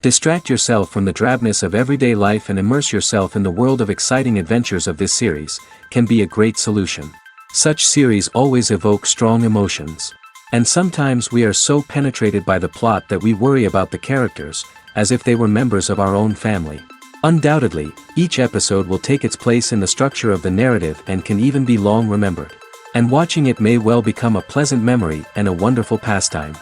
Distract yourself from the drabness of everyday life and immerse yourself in the world of exciting adventures of this series, can be a great solution. Such series always evoke strong emotions. And sometimes we are so penetrated by the plot that we worry about the characters, as if they were members of our own family. Undoubtedly, each episode will take its place in the structure of the narrative and can even be long remembered. And watching it may well become a pleasant memory and a wonderful pastime.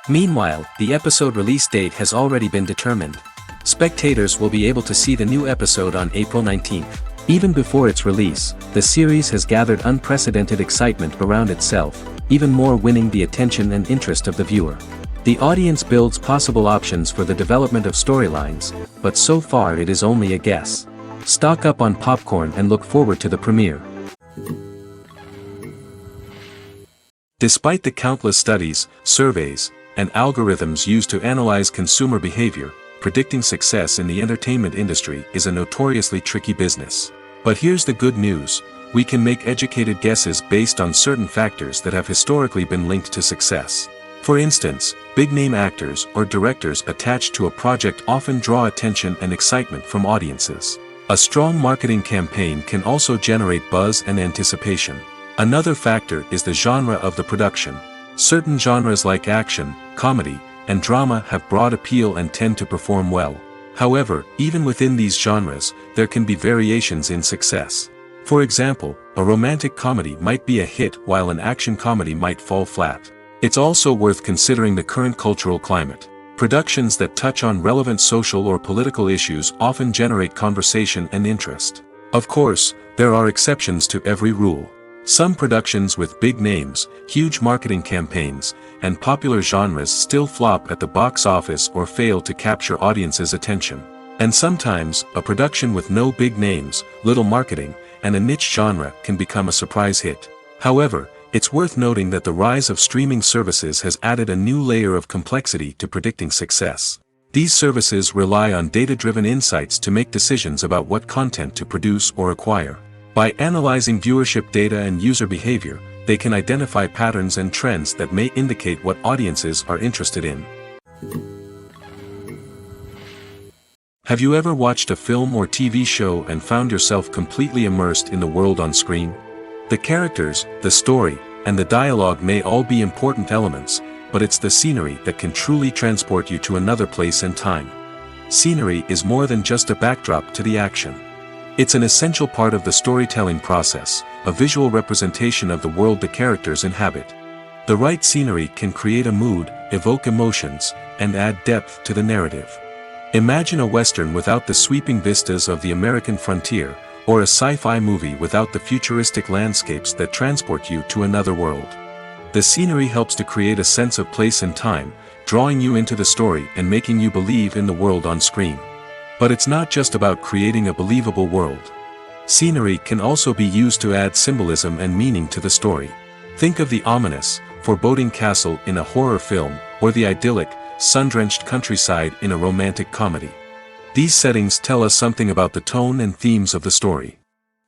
Meanwhile, the episode release date has already been determined. Spectators will be able to see the new episode on April 19th. Even before its release, the series has gathered unprecedented excitement around itself, even more winning the attention and interest of the viewer. The audience builds possible options for the development of storylines, but so far it is only a guess. Stock up on popcorn and look forward to the premiere. Despite the countless studies, surveys, and algorithms used to analyze consumer behavior, predicting success in the entertainment industry is a notoriously tricky business. But here's the good news: we can make educated guesses based on certain factors that have historically been linked to success. For instance, big-name actors or directors attached to a project often draw attention and excitement from audiences. A strong marketing campaign can also generate buzz and anticipation. Another factor is the genre of the production. Certain genres like action, comedy, and drama have broad appeal and tend to perform well. However, even within these genres, there can be variations in success. For example, a romantic comedy might be a hit while an action comedy might fall flat. It's also worth considering the current cultural climate. Productions that touch on relevant social or political issues often generate conversation and interest. Of course, there are exceptions to every rule. Some productions with big names, huge marketing campaigns, and popular genres still flop at the box office or fail to capture audiences' attention. And sometimes, a production with no big names, little marketing, and a niche genre can become a surprise hit. However, it's worth noting that the rise of streaming services has added a new layer of complexity to predicting success. These services rely on data-driven insights to make decisions about what content to produce or acquire. By analyzing viewership data and user behavior, they can identify patterns and trends that may indicate what audiences are interested in. Have you ever watched a film or TV show and found yourself completely immersed in the world on screen? The characters, the story, and the dialogue may all be important elements, but it's the scenery that can truly transport you to another place and time. Scenery is more than just a backdrop to the action. It's an essential part of the storytelling process, a visual representation of the world the characters inhabit. The right scenery can create a mood, evoke emotions, and add depth to the narrative. Imagine a Western without the sweeping vistas of the American frontier, or a sci-fi movie without the futuristic landscapes that transport you to another world. The scenery helps to create a sense of place and time, drawing you into the story and making you believe in the world on screen. But it's not just about creating a believable world. Scenery can also be used to add symbolism and meaning to the story. Think of the ominous, foreboding castle in a horror film, or the idyllic, sun-drenched countryside in a romantic comedy. These settings tell us something about the tone and themes of the story.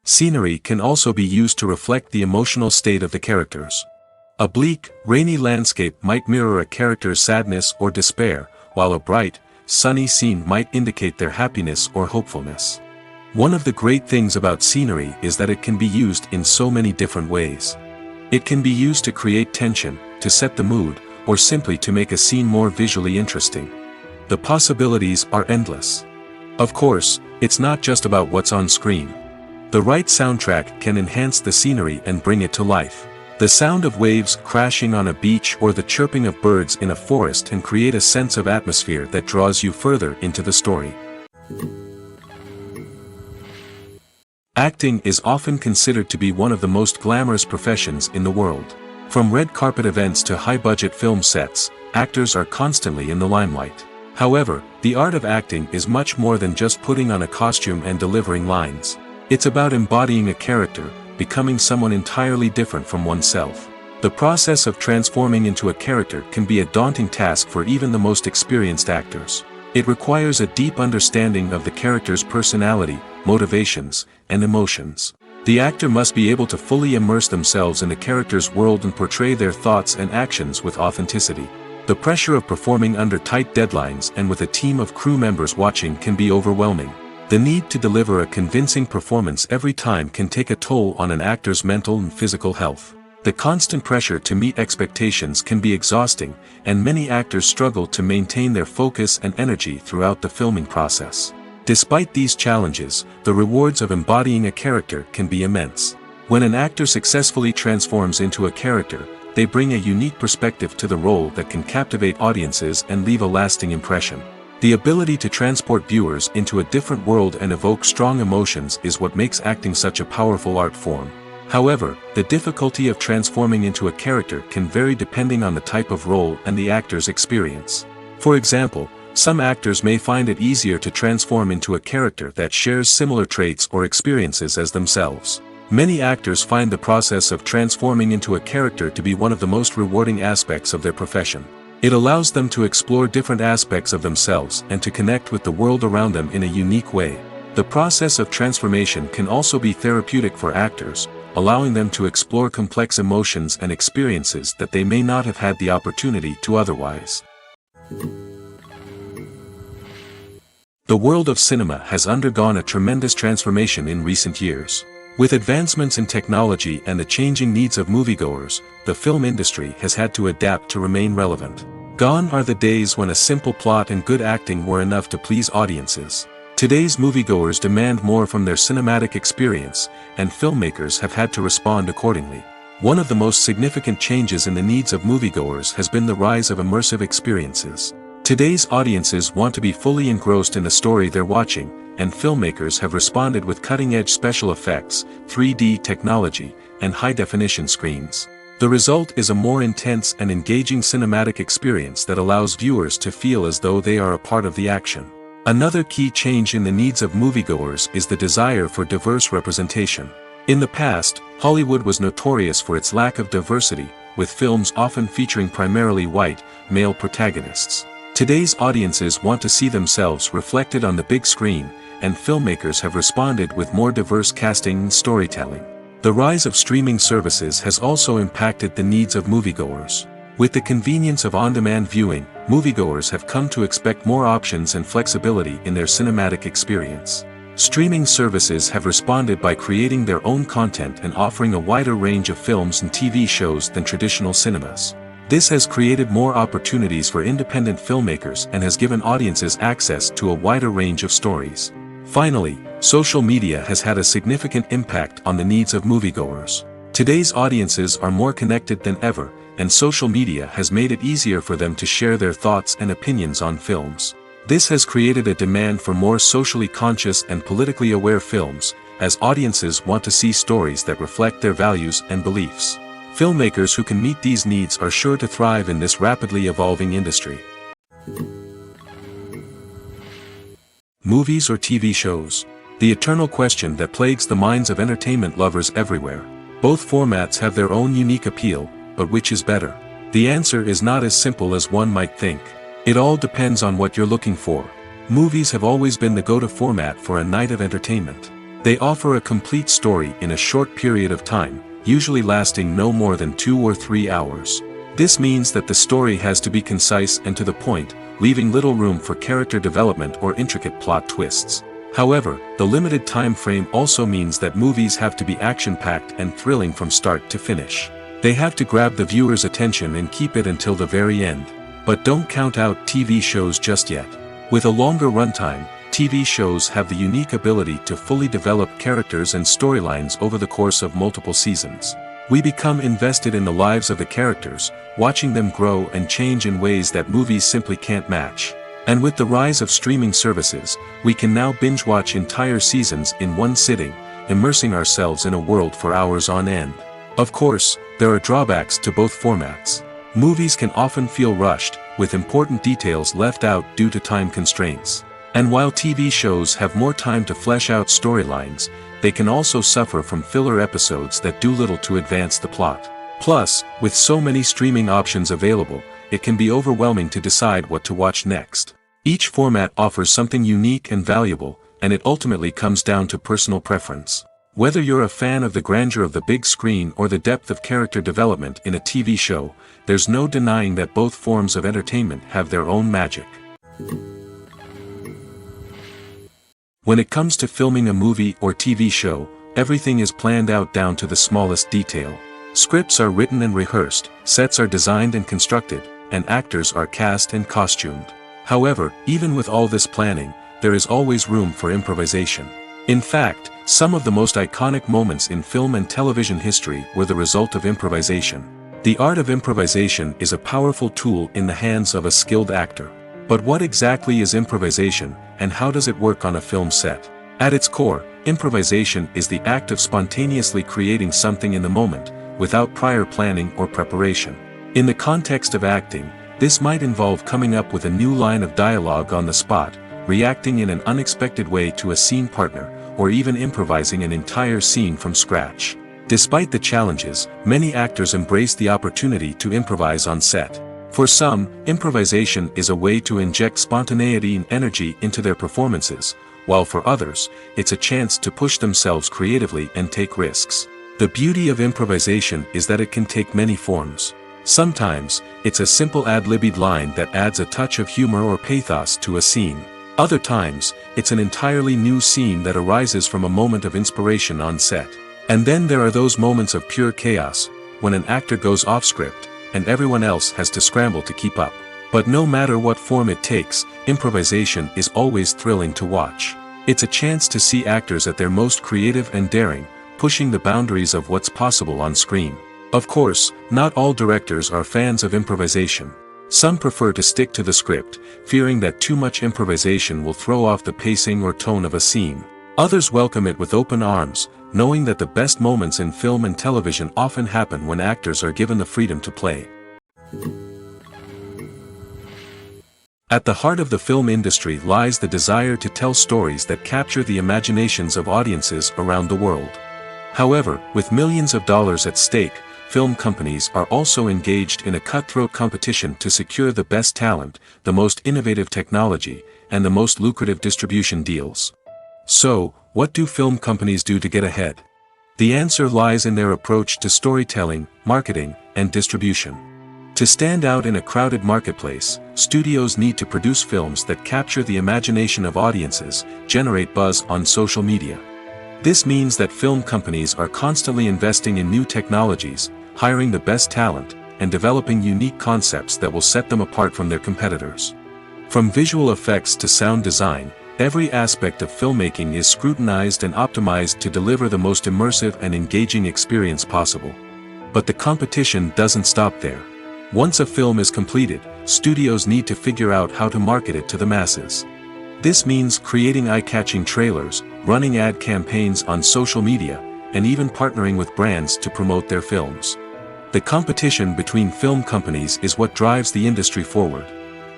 Scenery can also be used to reflect the emotional state of the characters. A bleak, rainy landscape might mirror a character's sadness or despair, while a bright, sunny scene might indicate their happiness or hopefulness. One of the great things about scenery is that it can be used in so many different ways. It can be used to create tension, to set the mood, or simply to make a scene more visually interesting. The possibilities are endless. Of course, it's not just about what's on screen. The right soundtrack can enhance the scenery and bring it to life. The sound of waves crashing on a beach or the chirping of birds in a forest can create a sense of atmosphere that draws you further into the story. Acting is often considered to be one of the most glamorous professions in the world. From red carpet events to high-budget film sets, actors are constantly in the limelight. However, the art of acting is much more than just putting on a costume and delivering lines. It's about embodying a character, becoming someone entirely different from oneself. The process of transforming into a character can be a daunting task for even the most experienced actors. It requires a deep understanding of the character's personality, motivations, and emotions. The actor must be able to fully immerse themselves in the character's world and portray their thoughts and actions with authenticity. The pressure of performing under tight deadlines and with a team of crew members watching can be overwhelming. The need to deliver a convincing performance every time can take a toll on an actor's mental and physical health. The constant pressure to meet expectations can be exhausting, and many actors struggle to maintain their focus and energy throughout the filming process. Despite these challenges, the rewards of embodying a character can be immense. When an actor successfully transforms into a character, they bring a unique perspective to the role that can captivate audiences and leave a lasting impression. The ability to transport viewers into a different world and evoke strong emotions is what makes acting such a powerful art form. However, the difficulty of transforming into a character can vary depending on the type of role and the actor's experience. For example, some actors may find it easier to transform into a character that shares similar traits or experiences as themselves. Many actors find the process of transforming into a character to be one of the most rewarding aspects of their profession. It allows them to explore different aspects of themselves and to connect with the world around them in a unique way. The process of transformation can also be therapeutic for actors, allowing them to explore complex emotions and experiences that they may not have had the opportunity to otherwise. The world of cinema has undergone a tremendous transformation in recent years. With advancements in technology and the changing needs of moviegoers, the film industry has had to adapt to remain relevant. Gone are the days when a simple plot and good acting were enough to please audiences. Today's moviegoers demand more from their cinematic experience, and filmmakers have had to respond accordingly. One of the most significant changes in the needs of moviegoers has been the rise of immersive experiences. Today's audiences want to be fully engrossed in the story they're watching, and filmmakers have responded with cutting-edge special effects, 3D technology, and high-definition screens. The result is a more intense and engaging cinematic experience that allows viewers to feel as though they are a part of the action. Another key change in the needs of moviegoers is the desire for diverse representation. In the past, Hollywood was notorious for its lack of diversity, with films often featuring primarily white, male protagonists. Today's audiences want to see themselves reflected on the big screen, and filmmakers have responded with more diverse casting and storytelling. The rise of streaming services has also impacted the needs of moviegoers. With the convenience of on-demand viewing, moviegoers have come to expect more options and flexibility in their cinematic experience. Streaming services have responded by creating their own content and offering a wider range of films and TV shows than traditional cinemas. This has created more opportunities for independent filmmakers and has given audiences access to a wider range of stories. Finally, social media has had a significant impact on the needs of moviegoers. Today's audiences are more connected than ever, and social media has made it easier for them to share their thoughts and opinions on films. This has created a demand for more socially conscious and politically aware films, as audiences want to see stories that reflect their values and beliefs. Filmmakers who can meet these needs are sure to thrive in this rapidly evolving industry. Movies or TV shows? The eternal question that plagues the minds of entertainment lovers everywhere. Both formats have their own unique appeal, but which is better? The answer is not as simple as one might think. It all depends on what you're looking for. Movies have always been the go-to format for a night of entertainment. They offer a complete story in a short period of time, usually lasting no more than 2 or 3 hours. This means that the story has to be concise and to the point, leaving little room for character development or intricate plot twists. However, the limited time frame also means that movies have to be action-packed and thrilling from start to finish. They have to grab the viewer's attention and keep it until the very end. But don't count out TV shows just yet. With a longer runtime, TV shows have the unique ability to fully develop characters and storylines over the course of multiple seasons. We become invested in the lives of the characters, watching them grow and change in ways that movies simply can't match. And with the rise of streaming services, we can now binge-watch entire seasons in one sitting, immersing ourselves in a world for hours on end. Of course, there are drawbacks to both formats. Movies can often feel rushed, with important details left out due to time constraints. And while TV shows have more time to flesh out storylines, they can also suffer from filler episodes that do little to advance the plot. Plus, with so many streaming options available, it can be overwhelming to decide what to watch next. Each format offers something unique and valuable, and it ultimately comes down to personal preference. Whether you're a fan of the grandeur of the big screen or the depth of character development in a TV show, there's no denying that both forms of entertainment have their own magic. When it comes to filming a movie or TV show, everything is planned out down to the smallest detail. Scripts are written and rehearsed, sets are designed and constructed, and actors are cast and costumed. However, even with all this planning, there is always room for improvisation. In fact, some of the most iconic moments in film and television history were the result of improvisation. The art of improvisation is a powerful tool in the hands of a skilled actor. But what exactly is improvisation, and how does it work on a film set? At its core, improvisation is the act of spontaneously creating something in the moment, without prior planning or preparation. In the context of acting, this might involve coming up with a new line of dialogue on the spot, reacting in an unexpected way to a scene partner, or even improvising an entire scene from scratch. Despite the challenges, many actors embrace the opportunity to improvise on set. For some, improvisation is a way to inject spontaneity and energy into their performances, while for others, it's a chance to push themselves creatively and take risks. The beauty of improvisation is that it can take many forms. Sometimes, it's a simple ad-libbed line that adds a touch of humor or pathos to a scene. Other times, it's an entirely new scene that arises from a moment of inspiration on set. And then there are those moments of pure chaos, when an actor goes off script, and everyone else has to scramble to keep up. But no matter what form it takes, improvisation is always thrilling to watch. It's a chance to see actors at their most creative and daring, pushing the boundaries of what's possible on screen. Of course, not all directors are fans of improvisation. Some prefer to stick to the script, fearing that too much improvisation will throw off the pacing or tone of a scene. Others welcome it with open arms, knowing that the best moments in film and television often happen when actors are given the freedom to play. At the heart of the film industry lies the desire to tell stories that capture the imaginations of audiences around the world. However, with millions of dollars at stake, film companies are also engaged in a cutthroat competition to secure the best talent, the most innovative technology, and the most lucrative distribution deals. So, what do film companies do to get ahead? The answer lies in their approach to storytelling, marketing, and distribution. To stand out in a crowded marketplace, studios need to produce films that capture the imagination of audiences, generate buzz on social media. This means that film companies are constantly investing in new technologies, hiring the best talent, and developing unique concepts that will set them apart from their competitors. From visual effects to sound design, every aspect of filmmaking is scrutinized and optimized to deliver the most immersive and engaging experience possible. But the competition doesn't stop there. Once a film is completed, studios need to figure out how to market it to the masses. This means creating eye-catching trailers, running ad campaigns on social media, and even partnering with brands to promote their films. The competition between film companies is what drives the industry forward.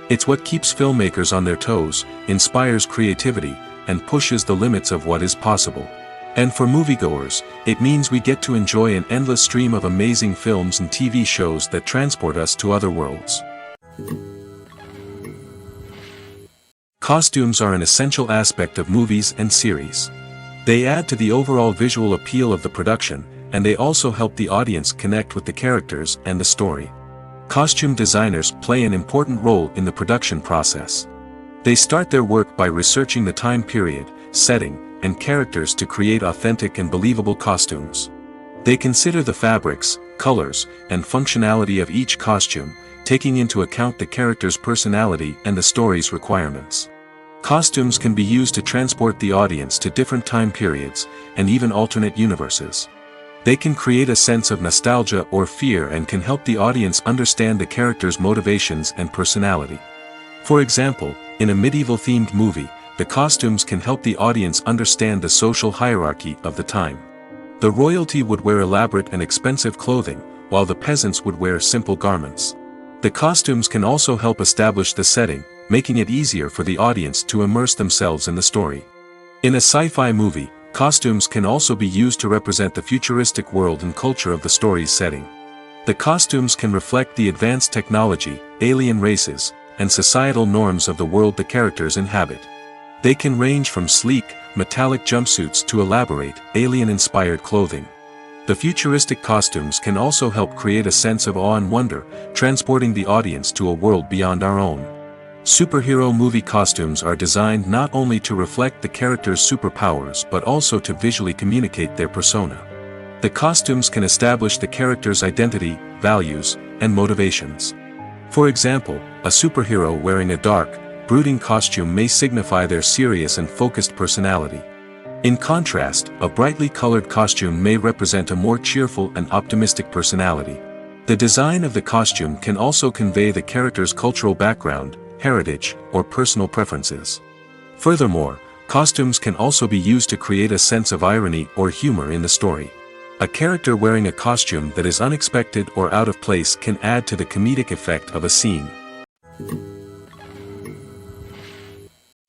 It's what keeps filmmakers on their toes, inspires creativity, and pushes the limits of what is possible. And for moviegoers, it means we get to enjoy an endless stream of amazing films and TV shows that transport us to other worlds. Costumes are an essential aspect of movies and series. They add to the overall visual appeal of the production, and they also help the audience connect with the characters and the story. Costume designers play an important role in the production process. They start their work by researching the time period, setting, and characters to create authentic and believable costumes. They consider the fabrics, colors, and functionality of each costume, taking into account the character's personality and the story's requirements. Costumes can be used to transport the audience to different time periods, and even alternate universes. They can create a sense of nostalgia or fear and can help the audience understand the character's motivations and personality. For example, in a medieval-themed movie, the costumes can help the audience understand the social hierarchy of the time. The royalty would wear elaborate and expensive clothing, while the peasants would wear simple garments. The costumes can also help establish the setting, making it easier for the audience to immerse themselves in the story. In a sci-fi movie, costumes can also be used to represent the futuristic world and culture of the story's setting. The costumes can reflect the advanced technology, alien races, and societal norms of the world the characters inhabit. They can range from sleek, metallic jumpsuits to elaborate, alien-inspired clothing. The futuristic costumes can also help create a sense of awe and wonder, transporting the audience to a world beyond our own. Superhero movie costumes are designed not only to reflect the character's superpowers but also to visually communicate their persona. The costumes can establish the character's identity, values, and motivations. For example, a superhero wearing a dark, brooding costume may signify their serious and focused personality. In contrast, a brightly colored costume may represent a more cheerful and optimistic personality. The design of the costume can also convey the character's cultural background, heritage, or personal preferences. Furthermore, costumes can also be used to create a sense of irony or humor in the story. A character wearing a costume that is unexpected or out of place can add to the comedic effect of a scene.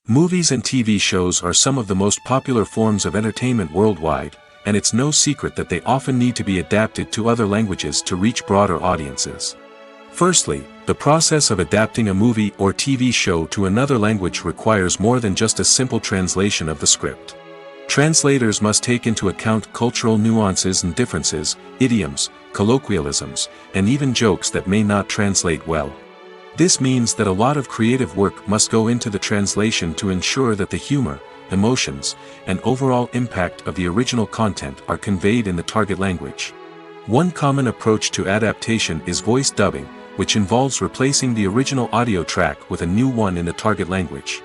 Movies and TV shows are some of the most popular forms of entertainment worldwide, and it's no secret that they often need to be adapted to other languages to reach broader audiences. Firstly, the process of adapting a movie or TV show to another language requires more than just a simple translation of the script. Translators must take into account cultural nuances and differences, idioms, colloquialisms, and even jokes that may not translate well. This means that a lot of creative work must go into the translation to ensure that the humor, emotions, and overall impact of the original content are conveyed in the target language. One common approach to adaptation is voice dubbing, which involves replacing the original audio track with a new one in the target language.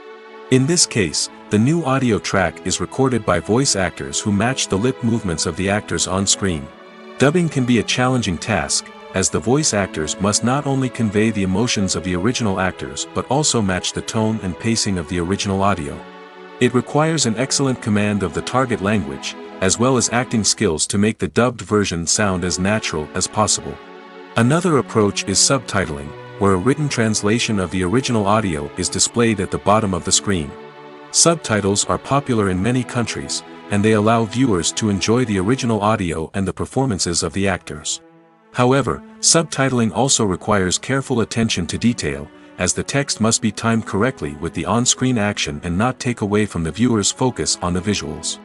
In this case, the new audio track is recorded by voice actors who match the lip movements of the actors on screen. Dubbing can be a challenging task, as the voice actors must not only convey the emotions of the original actors but also match the tone and pacing of the original audio. It requires an excellent command of the target language, as well as acting skills to make the dubbed version sound as natural as possible. Another approach is subtitling, where a written translation of the original audio is displayed at the bottom of the screen. Subtitles are popular in many countries, and they allow viewers to enjoy the original audio and the performances of the actors. However, subtitling also requires careful attention to detail, as the text must be timed correctly with the on-screen action and not take away from the viewer's focus on the visuals.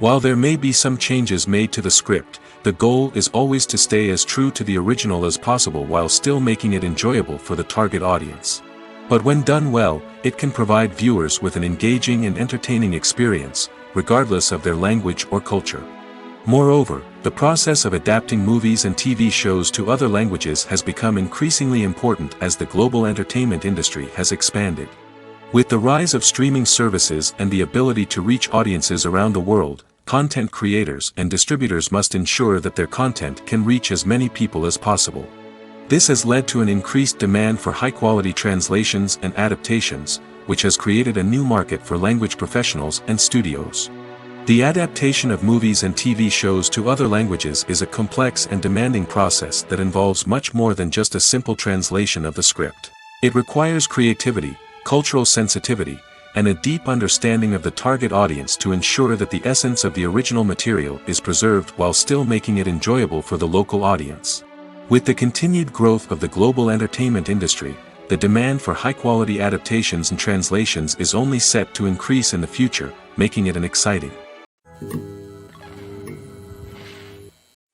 While there may be some changes made to the script, the goal is always to stay as true to the original as possible while still making it enjoyable for the target audience. But when done well, it can provide viewers with an engaging and entertaining experience, regardless of their language or culture. Moreover, the process of adapting movies and TV shows to other languages has become increasingly important as the global entertainment industry has expanded. With the rise of streaming services and the ability to reach audiences around the world, content creators and distributors must ensure that their content can reach as many people as possible. This has led to an increased demand for high-quality translations and adaptations, which has created a new market for language professionals and studios. The adaptation of movies and TV shows to other languages is a complex and demanding process that involves much more than just a simple translation of the script. It requires creativity, cultural sensitivity, and a deep understanding of the target audience to ensure that the essence of the original material is preserved while still making it enjoyable for the local audience. With the continued growth of the global entertainment industry, the demand for high-quality adaptations and translations is only set to increase in the future, making it an exciting.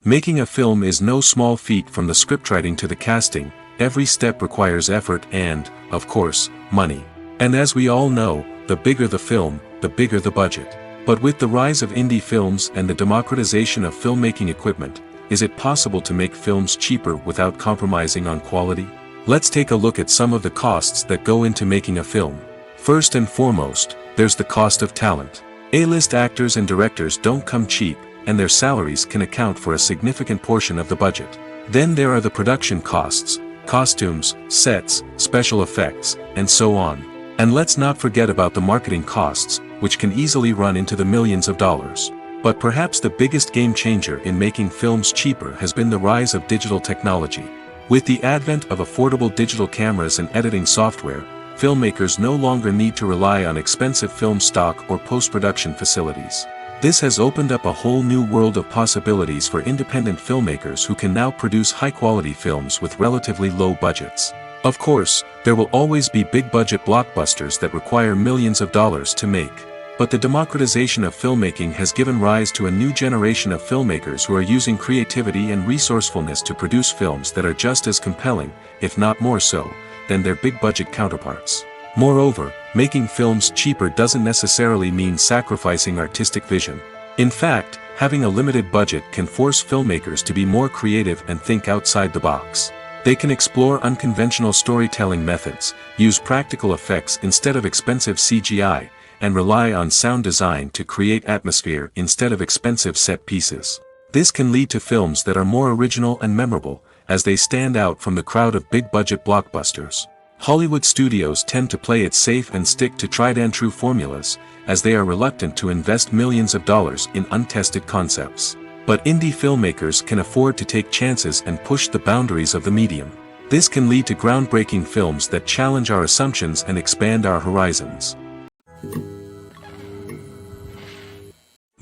Making a film is no small feat. From the scriptwriting to the casting, every step requires effort and, of course, money. And as we all know, the bigger the film, the bigger the budget. But with the rise of indie films and the democratization of filmmaking equipment, is it possible to make films cheaper without compromising on quality? Let's take a look at some of the costs that go into making a film. First and foremost, there's the cost of talent. A-list actors and directors don't come cheap, and their salaries can account for a significant portion of the budget. Then there are the production costs, costumes, sets, special effects, and so on. And let's not forget about the marketing costs, which can easily run into the millions of dollars. But perhaps the biggest game changer in making films cheaper has been the rise of digital technology. With the advent of affordable digital cameras and editing software, filmmakers no longer need to rely on expensive film stock or post-production facilities. This has opened up a whole new world of possibilities for independent filmmakers who can now produce high-quality films with relatively low budgets. Of course, there will always be big-budget blockbusters that require millions of dollars to make. But the democratization of filmmaking has given rise to a new generation of filmmakers who are using creativity and resourcefulness to produce films that are just as compelling, if not more so, than their big-budget counterparts. Moreover, making films cheaper doesn't necessarily mean sacrificing artistic vision. In fact, having a limited budget can force filmmakers to be more creative and think outside the box. They can explore unconventional storytelling methods, use practical effects instead of expensive CGI, and rely on sound design to create atmosphere instead of expensive set pieces. This can lead to films that are more original and memorable, as they stand out from the crowd of big-budget blockbusters. Hollywood studios tend to play it safe and stick to tried-and-true formulas, as they are reluctant to invest millions of dollars in untested concepts. But indie filmmakers can afford to take chances and push the boundaries of the medium. This can lead to groundbreaking films that challenge our assumptions and expand our horizons.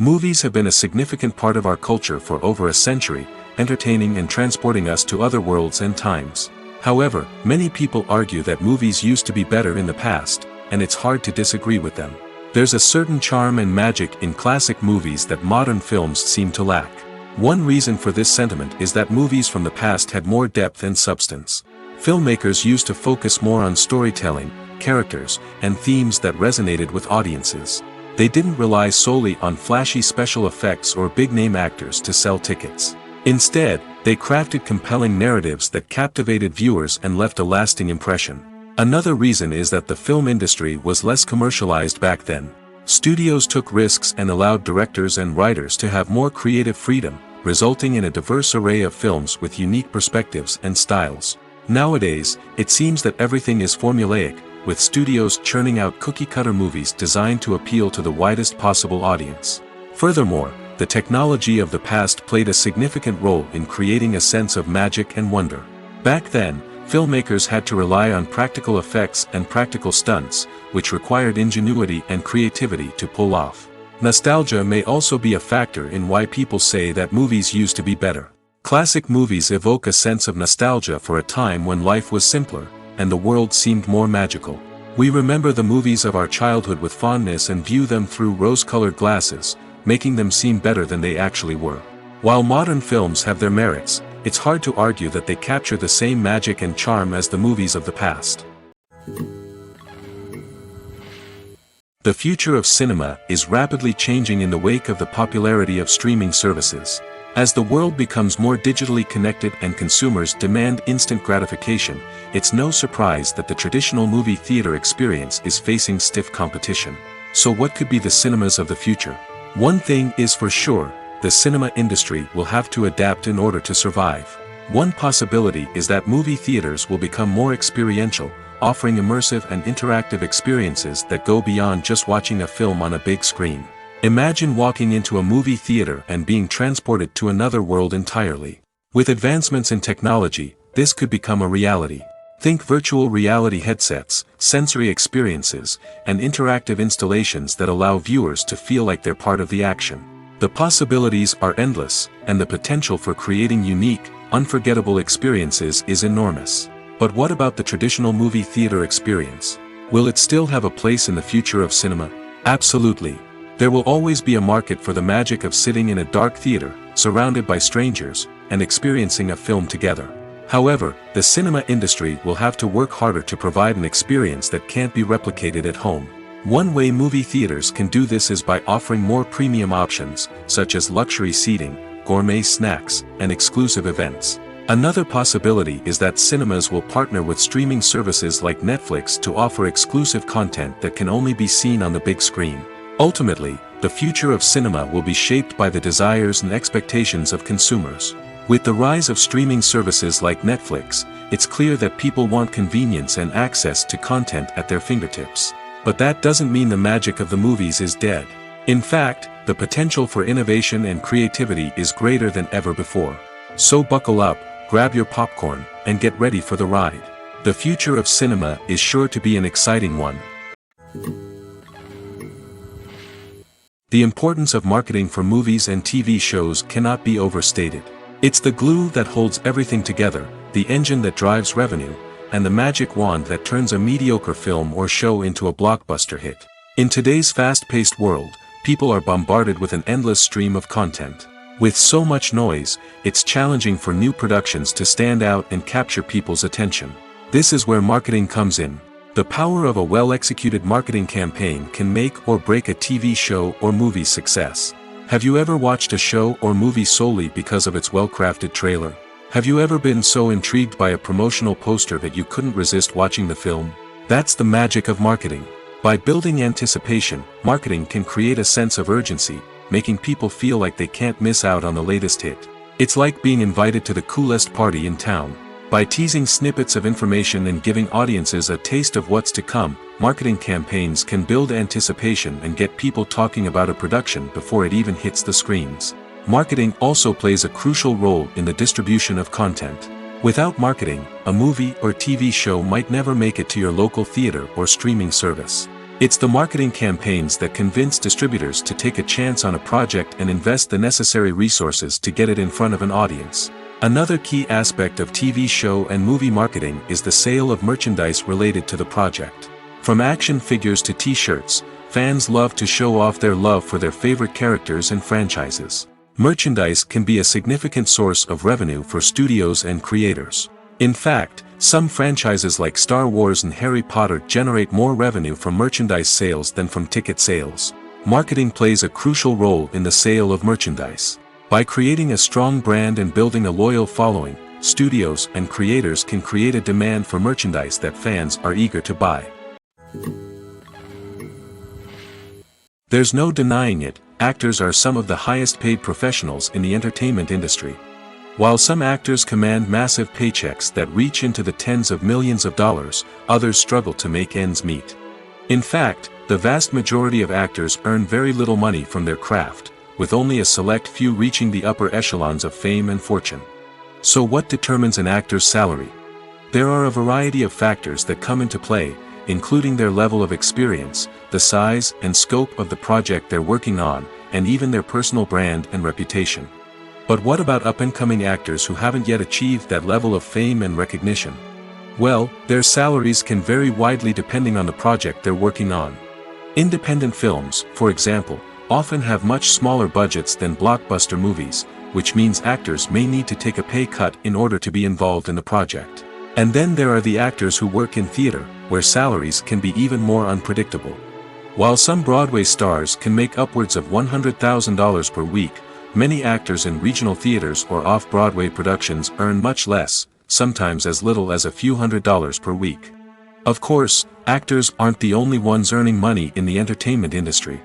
Movies have been a significant part of our culture for over a century, entertaining and transporting us to other worlds and times. However, many people argue that movies used to be better in the past, and it's hard to disagree with them. There's a certain charm and magic in classic movies that modern films seem to lack. One reason for this sentiment is that movies from the past had more depth and substance. Filmmakers used to focus more on storytelling, characters, and themes that resonated with audiences. They didn't rely solely on flashy special effects or big-name actors to sell tickets. Instead, they crafted compelling narratives that captivated viewers and left a lasting impression. Another reason is that the film industry was less commercialized back then. Studios took risks and allowed directors and writers to have more creative freedom, resulting in a diverse array of films with unique perspectives and styles. Nowadays, it seems that everything is formulaic, with studios churning out cookie-cutter movies designed to appeal to the widest possible audience. Furthermore, the technology of the past played a significant role in creating a sense of magic and wonder. Back then, filmmakers had to rely on practical effects and practical stunts, which required ingenuity and creativity to pull off. Nostalgia may also be a factor in why people say that movies used to be better. Classic movies evoke a sense of nostalgia for a time when life was simpler, and the world seemed more magical. We remember the movies of our childhood with fondness and view them through rose-colored glasses, making them seem better than they actually were. While modern films have their merits, it's hard to argue that they capture the same magic and charm as the movies of the past. The future of cinema is rapidly changing in the wake of the popularity of streaming services. As the world becomes more digitally connected and consumers demand instant gratification, it's no surprise that the traditional movie theater experience is facing stiff competition. So what could be the cinemas of the future? One thing is for sure, the cinema industry will have to adapt in order to survive. One possibility is that movie theaters will become more experiential, offering immersive and interactive experiences that go beyond just watching a film on a big screen. Imagine walking into a movie theater and being transported to another world entirely. With advancements in technology, this could become a reality. Think virtual reality headsets, sensory experiences, and interactive installations that allow viewers to feel like they're part of the action. The possibilities are endless, and the potential for creating unique, unforgettable experiences is enormous. But what about the traditional movie theater experience? Will it still have a place in the future of cinema? Absolutely. There will always be a market for the magic of sitting in a dark theater, surrounded by strangers, and experiencing a film together. However, the cinema industry will have to work harder to provide an experience that can't be replicated at home. One way movie theaters can do this is by offering more premium options, such as luxury seating, gourmet snacks, and exclusive events. Another possibility is that cinemas will partner with streaming services like Netflix to offer exclusive content that can only be seen on the big screen. Ultimately, the future of cinema will be shaped by the desires and expectations of consumers. With the rise of streaming services like Netflix, it's clear that people want convenience and access to content at their fingertips. But that doesn't mean the magic of the movies is dead. In fact, the potential for innovation and creativity is greater than ever before. So buckle up, grab your popcorn, and get ready for the ride. The future of cinema is sure to be an exciting one. The importance of marketing for movies and TV shows cannot be overstated. It's the glue that holds everything together, the engine that drives revenue, and the magic wand that turns a mediocre film or show into a blockbuster hit. In today's fast-paced world, people are bombarded with an endless stream of content. With so much noise, it's challenging for new productions to stand out and capture people's attention. This is where marketing comes in. The power of a well-executed marketing campaign can make or break a TV show or movie's success. Have you ever watched a show or movie solely because of its well-crafted trailer? Have you ever been so intrigued by a promotional poster that you couldn't resist watching the film? That's the magic of marketing. By building anticipation, marketing can create a sense of urgency, making people feel like they can't miss out on the latest hit. It's like being invited to the coolest party in town. By teasing snippets of information and giving audiences a taste of what's to come, marketing campaigns can build anticipation and get people talking about a production before it even hits the screens. Marketing also plays a crucial role in the distribution of content. Without marketing, a movie or TV show might never make it to your local theater or streaming service. It's the marketing campaigns that convince distributors to take a chance on a project and invest the necessary resources to get it in front of an audience. Another key aspect of TV show and movie marketing is the sale of merchandise related to the project. From action figures to t-shirts, fans love to show off their love for their favorite characters and franchises. Merchandise can be a significant source of revenue for studios and creators. In fact, some franchises like Star Wars and Harry Potter generate more revenue from merchandise sales than from ticket sales. Marketing plays a crucial role in the sale of merchandise. By creating a strong brand and building a loyal following, studios and creators can create a demand for merchandise that fans are eager to buy. There's no denying it, actors are some of the highest paid professionals in the entertainment industry. While some actors command massive paychecks that reach into the tens of millions of dollars, others struggle to make ends meet. In fact, the vast majority of actors earn very little money from their craft, with only a select few reaching the upper echelons of fame and fortune. So what determines an actor's salary? There are a variety of factors that come into play, including their level of experience, the size and scope of the project they're working on, and even their personal brand and reputation. But what about up-and-coming actors who haven't yet achieved that level of fame and recognition? Well, their salaries can vary widely depending on the project they're working on. Independent films, for example, often have much smaller budgets than blockbuster movies, which means actors may need to take a pay cut in order to be involved in the project. And then there are the actors who work in theater, where salaries can be even more unpredictable. While some Broadway stars can make upwards of $100,000 per week, many actors in regional theaters or off-Broadway productions earn much less, sometimes as little as a few $100s per week. Of course, actors aren't the only ones earning money in the entertainment industry.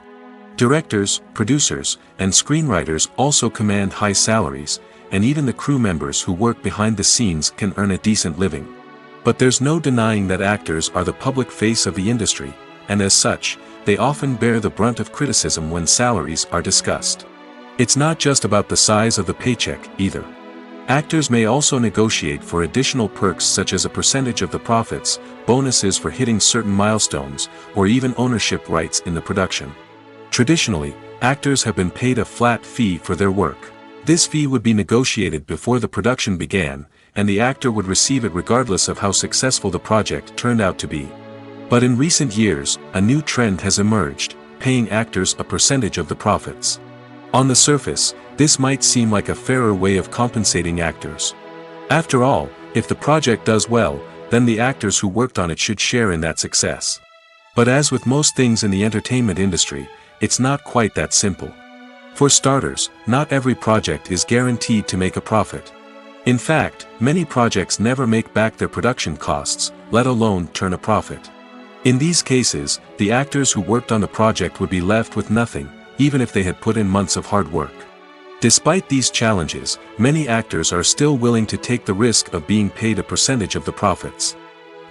Directors, producers, and screenwriters also command high salaries, and even the crew members who work behind the scenes can earn a decent living. But there's no denying that actors are the public face of the industry, and as such, they often bear the brunt of criticism when salaries are discussed. It's not just about the size of the paycheck, either. Actors may also negotiate for additional perks such as a percentage of the profits, bonuses for hitting certain milestones, or even ownership rights in the production. Traditionally, actors have been paid a flat fee for their work. This fee would be negotiated before the production began, and the actor would receive it regardless of how successful the project turned out to be. But in recent years, a new trend has emerged, paying actors a percentage of the profits. On the surface, this might seem like a fairer way of compensating actors. After all, if the project does well, then the actors who worked on it should share in that success. But as with most things in the entertainment industry, it's not quite that simple. For starters, not every project is guaranteed to make a profit. In fact, many projects never make back their production costs, let alone turn a profit. In these cases, the actors who worked on the project would be left with nothing, even if they had put in months of hard work. Despite these challenges, many actors are still willing to take the risk of being paid a percentage of the profits.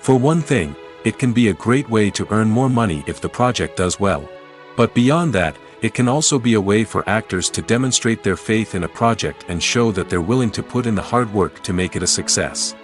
For one thing, it can be a great way to earn more money if the project does well. But beyond that, it can also be a way for actors to demonstrate their faith in a project and show that they're willing to put in the hard work to make it a success.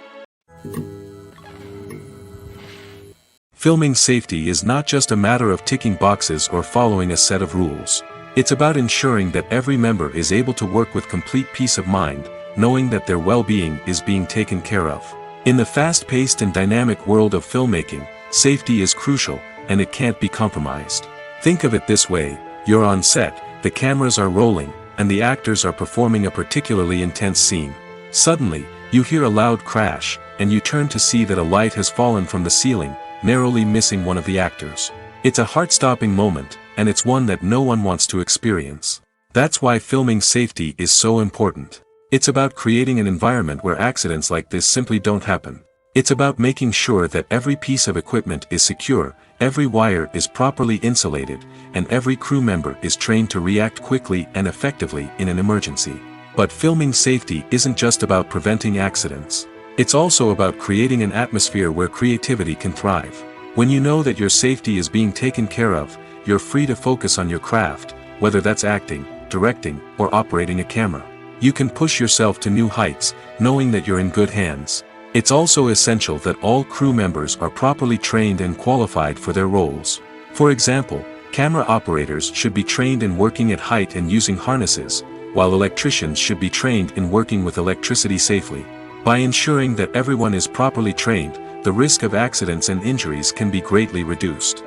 Filming safety is not just a matter of ticking boxes or following a set of rules. It's about ensuring that every member is able to work with complete peace of mind, knowing that their well-being is being taken care of. In the fast-paced and dynamic world of filmmaking, safety is crucial, and it can't be compromised. Think of it this way, you're on set, the cameras are rolling, and the actors are performing a particularly intense scene. Suddenly, you hear a loud crash, and you turn to see that a light has fallen from the ceiling, narrowly missing one of the actors. It's a heart-stopping moment, and it's one that no one wants to experience. That's why filming safety is so important. It's about creating an environment where accidents like this simply don't happen. It's about making sure that every piece of equipment is secure, every wire is properly insulated, and every crew member is trained to react quickly and effectively in an emergency. But filming safety isn't just about preventing accidents. It's also about creating an atmosphere where creativity can thrive. When you know that your safety is being taken care of, you're free to focus on your craft, whether that's acting, directing, or operating a camera. You can push yourself to new heights, knowing that you're in good hands. It's also essential that all crew members are properly trained and qualified for their roles. For example, camera operators should be trained in working at height and using harnesses, while electricians should be trained in working with electricity safely. By ensuring that everyone is properly trained, the risk of accidents and injuries can be greatly reduced.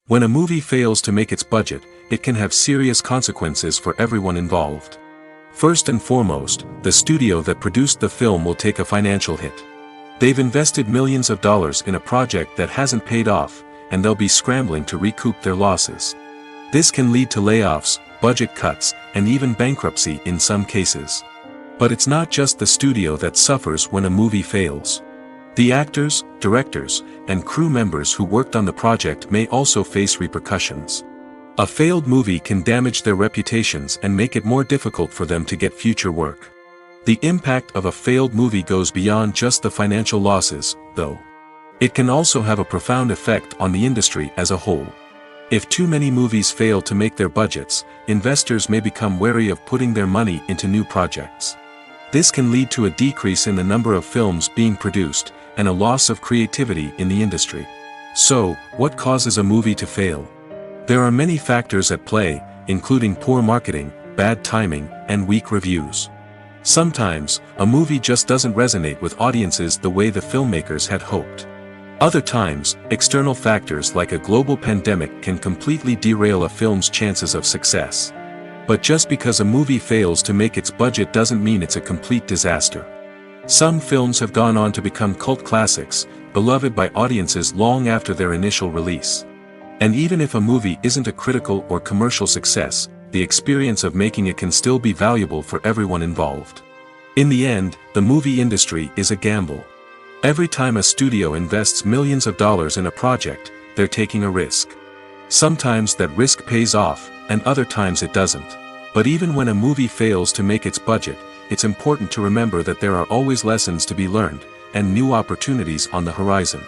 When a movie fails to make its budget, it can have serious consequences for everyone involved. First and foremost, the studio that produced the film will take a financial hit. They've invested millions of dollars in a project that hasn't paid off, and they'll be scrambling to recoup their losses. This can lead to layoffs, budget cuts, and even bankruptcy in some cases. But it's not just the studio that suffers when a movie fails. The actors, directors, and crew members who worked on the project may also face repercussions. A failed movie can damage their reputations and make it more difficult for them to get future work. The impact of a failed movie goes beyond just the financial losses, though. It can also have a profound effect on the industry as a whole. If too many movies fail to make their budgets, investors may become wary of putting their money into new projects. This can lead to a decrease in the number of films being produced, and a loss of creativity in the industry. So, what causes a movie to fail? There are many factors at play, including poor marketing, bad timing, and weak reviews. Sometimes, a movie just doesn't resonate with audiences the way the filmmakers had hoped. Other times, external factors like a global pandemic can completely derail a film's chances of success. But just because a movie fails to make its budget doesn't mean it's a complete disaster. Some films have gone on to become cult classics, beloved by audiences long after their initial release. And even if a movie isn't a critical or commercial success, the experience of making it can still be valuable for everyone involved. In the end, the movie industry is a gamble. Every time a studio invests millions of dollars in a project, they're taking a risk. Sometimes that risk pays off, and other times it doesn't. But even when a movie fails to make its budget, it's important to remember that there are always lessons to be learned, and new opportunities on the horizon.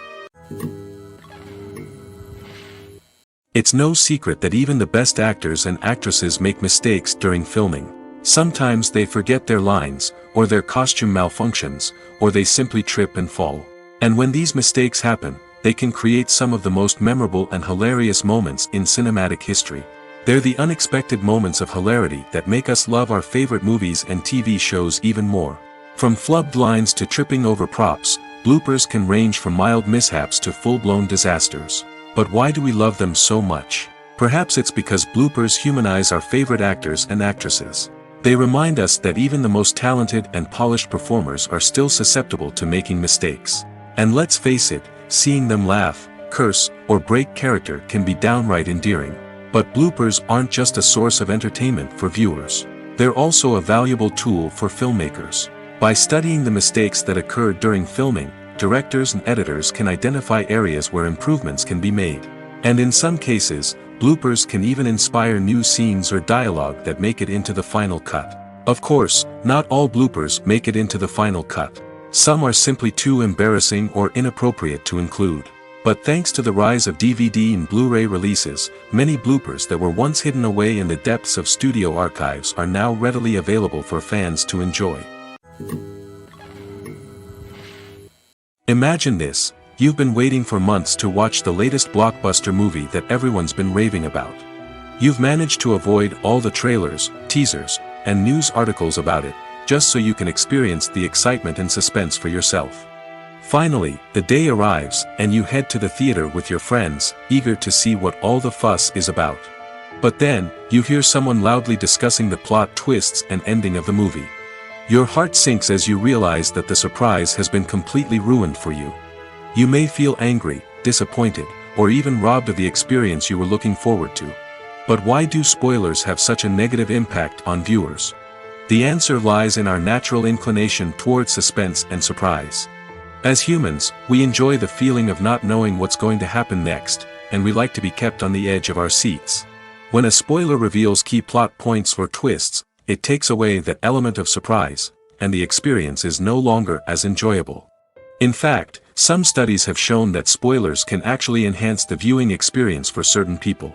It's no secret that even the best actors and actresses make mistakes during filming. Sometimes they forget their lines, or their costume malfunctions, or they simply trip and fall. And when these mistakes happen, they can create some of the most memorable and hilarious moments in cinematic history. They're the unexpected moments of hilarity that make us love our favorite movies and TV shows even more. From flubbed lines to tripping over props, bloopers can range from mild mishaps to full-blown disasters. But why do we love them so much? Perhaps it's because bloopers humanize our favorite actors and actresses. They remind us that even the most talented and polished performers are still susceptible to making mistakes. And let's face it, seeing them laugh, curse, or break character can be downright endearing. But bloopers aren't just a source of entertainment for viewers. They're also a valuable tool for filmmakers. By studying the mistakes that occurred during filming, directors and editors can identify areas where improvements can be made. And in some cases, bloopers can even inspire new scenes or dialogue that make it into the final cut. Of course, not all bloopers make it into the final cut. Some are simply too embarrassing or inappropriate to include. But thanks to the rise of DVD and Blu-ray releases, many bloopers that were once hidden away in the depths of studio archives are now readily available for fans to enjoy. Imagine this, you've been waiting for months to watch the latest blockbuster movie that everyone's been raving about. You've managed to avoid all the trailers, teasers, and news articles about it, just so you can experience the excitement and suspense for yourself. Finally, the day arrives, and you head to the theater with your friends, eager to see what all the fuss is about. But then, you hear someone loudly discussing the plot twists and ending of the movie. Your heart sinks as you realize that the surprise has been completely ruined for you. You may feel angry, disappointed, or even robbed of the experience you were looking forward to. But why do spoilers have such a negative impact on viewers? The answer lies in our natural inclination toward suspense and surprise. As humans, we enjoy the feeling of not knowing what's going to happen next, and we like to be kept on the edge of our seats. When a spoiler reveals key plot points or twists, it takes away that element of surprise, and the experience is no longer as enjoyable. In fact, some studies have shown that spoilers can actually enhance the viewing experience for certain people.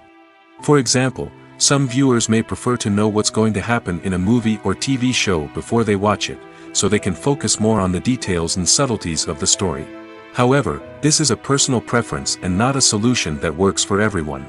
For example, some viewers may prefer to know what's going to happen in a movie or TV show before they watch it, so they can focus more on the details and subtleties of the story. However, this is a personal preference and not a solution that works for everyone.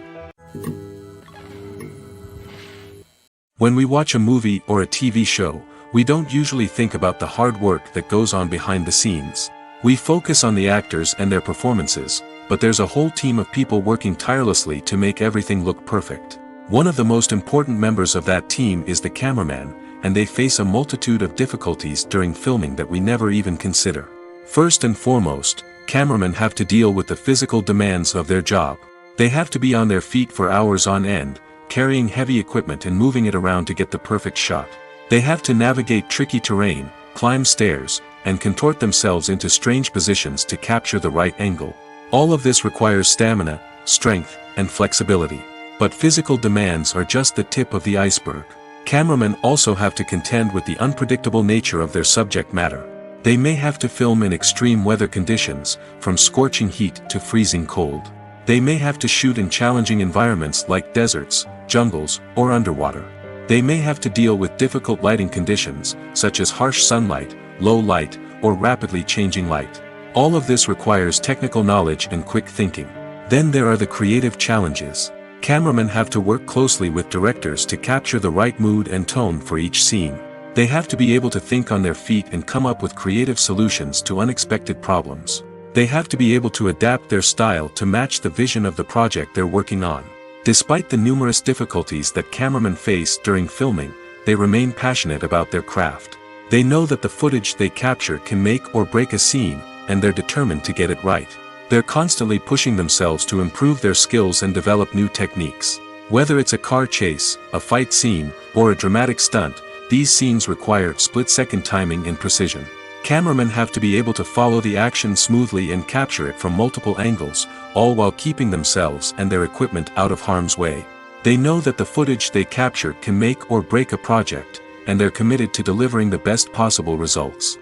When we watch a movie or a TV show, we don't usually think about the hard work that goes on behind the scenes. We focus on the actors and their performances, but there's a whole team of people working tirelessly to make everything look perfect. One of the most important members of that team is the cameraman, and they face a multitude of difficulties during filming that we never even consider. First and foremost, cameramen have to deal with the physical demands of their job. They have to be on their feet for hours on end, carrying heavy equipment and moving it around to get the perfect shot. They have to navigate tricky terrain, climb stairs, and contort themselves into strange positions to capture the right angle. All of this requires stamina, strength, and flexibility. But physical demands are just the tip of the iceberg. Cameramen also have to contend with the unpredictable nature of their subject matter. They may have to film in extreme weather conditions, from scorching heat to freezing cold. They may have to shoot in challenging environments like deserts, jungles, or underwater. They may have to deal with difficult lighting conditions, such as harsh sunlight, low light, or rapidly changing light. All of this requires technical knowledge and quick thinking. Then there are the creative challenges. Cameramen have to work closely with directors to capture the right mood and tone for each scene. They have to be able to think on their feet and come up with creative solutions to unexpected problems. They have to be able to adapt their style to match the vision of the project they're working on. Despite the numerous difficulties that cameramen face during filming, they remain passionate about their craft. They know that the footage they capture can make or break a scene, and they're determined to get it right. They're constantly pushing themselves to improve their skills and develop new techniques. Whether it's a car chase, a fight scene, or a dramatic stunt, these scenes require split-second timing and precision. Cameramen have to be able to follow the action smoothly and capture it from multiple angles, all while keeping themselves and their equipment out of harm's way. They know that the footage they capture can make or break a project, and they're committed to delivering the best possible results.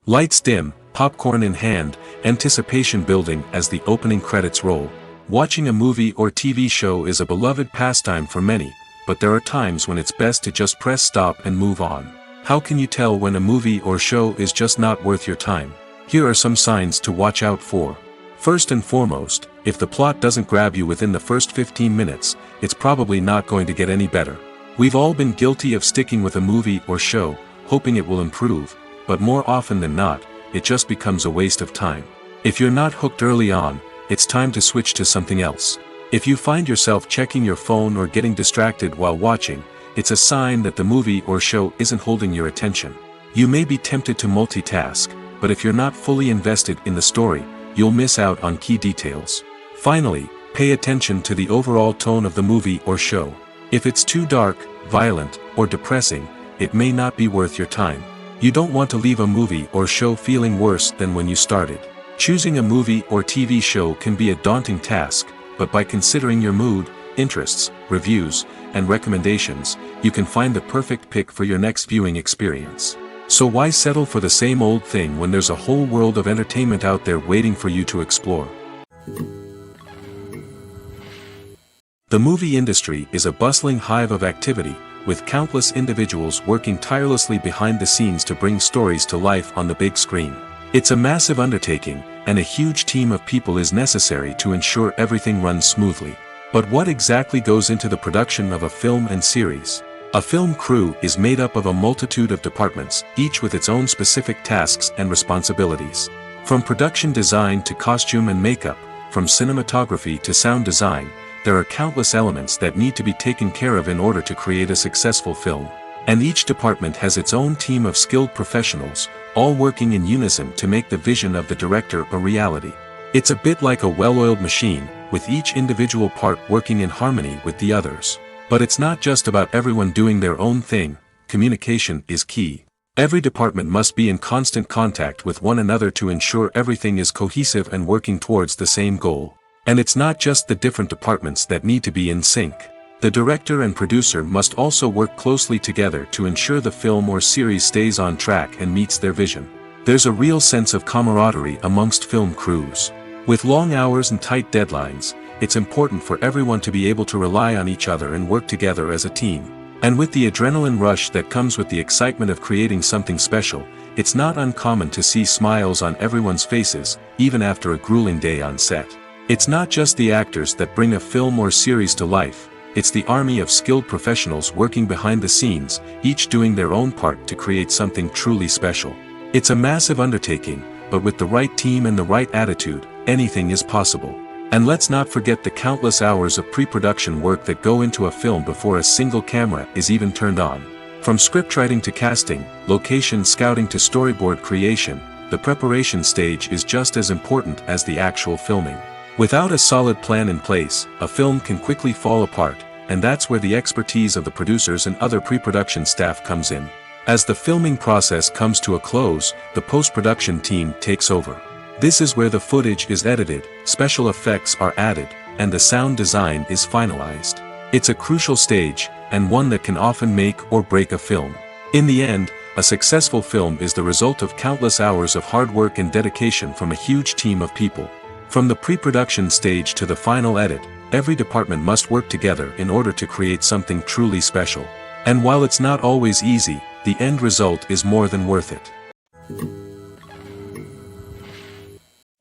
Lights dim, popcorn in hand, anticipation building as the opening credits roll. Watching a movie or TV show is a beloved pastime for many, but there are times when it's best to just press stop and move on. How can you tell when a movie or show is just not worth your time? Here are some signs to watch out for. First and foremost, if the plot doesn't grab you within the first 15 minutes, it's probably not going to get any better. We've all been guilty of sticking with a movie or show, hoping it will improve, but more often than not, it just becomes a waste of time. If you're not hooked early on, it's time to switch to something else. If you find yourself checking your phone or getting distracted while watching, it's a sign that the movie or show isn't holding your attention. You may be tempted to multitask, but if you're not fully invested in the story, you'll miss out on key details. Finally, pay attention to the overall tone of the movie or show. If it's too dark, violent, or depressing, it may not be worth your time. You don't want to leave a movie or show feeling worse than when you started. Choosing a movie or TV show can be a daunting task, but by considering your mood, interests, reviews, and recommendations, you can find the perfect pick for your next viewing experience. So why settle for the same old thing when there's a whole world of entertainment out there waiting for you to explore? The movie industry is a bustling hive of activity, with countless individuals working tirelessly behind the scenes to bring stories to life on the big screen. It's a massive undertaking, and a huge team of people is necessary to ensure everything runs smoothly. But what exactly goes into the production of a film and series? A film crew is made up of a multitude of departments, each with its own specific tasks and responsibilities. From production design to costume and makeup, from cinematography to sound design, there are countless elements that need to be taken care of in order to create a successful film. And each department has its own team of skilled professionals, all working in unison to make the vision of the director a reality. It's a bit like a well-oiled machine, with each individual part working in harmony with the others. But it's not just about everyone doing their own thing. Communication is key. Every department must be in constant contact with one another to ensure everything is cohesive and working towards the same goal. And it's not just the different departments that need to be in sync. The director and producer must also work closely together to ensure the film or series stays on track and meets their vision. There's a real sense of camaraderie amongst film crews. With long hours and tight deadlines, it's important for everyone to be able to rely on each other and work together as a team. And with the adrenaline rush that comes with the excitement of creating something special, it's not uncommon to see smiles on everyone's faces, even after a grueling day on set. It's not just the actors that bring a film or series to life, it's the army of skilled professionals working behind the scenes, each doing their own part to create something truly special. It's a massive undertaking, but with the right team and the right attitude, anything is possible. And let's not forget the countless hours of pre-production work that go into a film before a single camera is even turned on. From scriptwriting to casting, location scouting to storyboard creation, the preparation stage is just as important as the actual filming. Without a solid plan in place, a film can quickly fall apart, and that's where the expertise of the producers and other pre-production staff comes in. As the filming process comes to a close, the post-production team takes over. This is where the footage is edited, special effects are added, and the sound design is finalized. It's a crucial stage, and one that can often make or break a film. In the end, a successful film is the result of countless hours of hard work and dedication from a huge team of people. From the pre-production stage to the final edit, every department must work together in order to create something truly special. And while it's not always easy, the end result is more than worth it.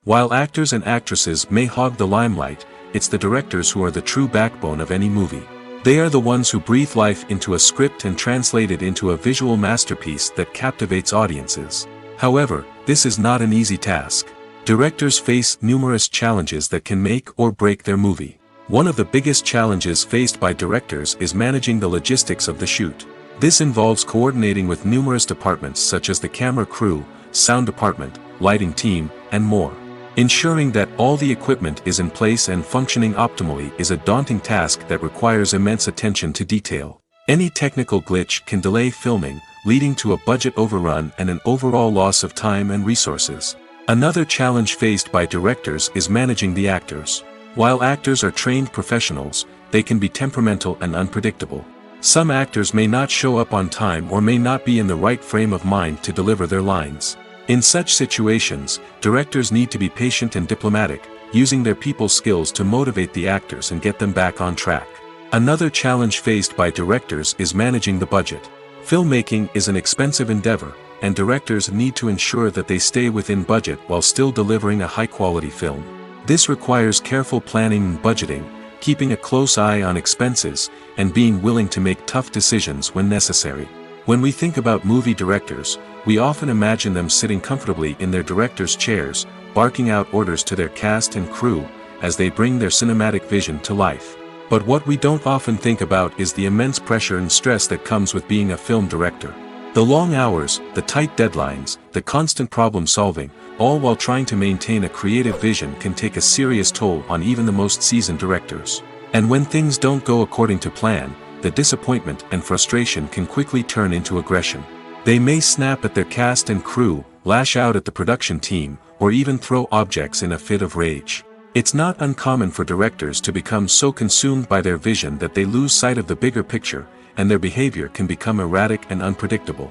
While actors and actresses may hog the limelight, it's the directors who are the true backbone of any movie. They are the ones who breathe life into a script and translate it into a visual masterpiece that captivates audiences. However, this is not an easy task. Directors face numerous challenges that can make or break their movie. One of the biggest challenges faced by directors is managing the logistics of the shoot. This involves coordinating with numerous departments such as the camera crew, sound department, lighting team, and more. Ensuring that all the equipment is in place and functioning optimally is a daunting task that requires immense attention to detail. Any technical glitch can delay filming, leading to a budget overrun and an overall loss of time and resources. Another challenge faced by directors is managing the actors. While actors are trained professionals, they can be temperamental and unpredictable. Some actors may not show up on time or may not be in the right frame of mind to deliver their lines. In such situations, directors need to be patient and diplomatic, using their people skills to motivate the actors and get them back on track. Another challenge faced by directors is managing the budget. Filmmaking is an expensive endeavor, and directors need to ensure that they stay within budget while still delivering a high-quality film. This requires careful planning and budgeting, keeping a close eye on expenses, and being willing to make tough decisions when necessary. When we think about movie directors, we often imagine them sitting comfortably in their director's chairs, barking out orders to their cast and crew, as they bring their cinematic vision to life. But what we don't often think about is the immense pressure and stress that comes with being a film director. The long hours, the tight deadlines, the constant problem solving, all while trying to maintain a creative vision can take a serious toll on even the most seasoned directors. And when things don't go according to plan, the disappointment and frustration can quickly turn into aggression. They may snap at their cast and crew, lash out at the production team, or even throw objects in a fit of rage. It's not uncommon for directors to become so consumed by their vision that they lose sight of the bigger picture, and their behavior can become erratic and unpredictable.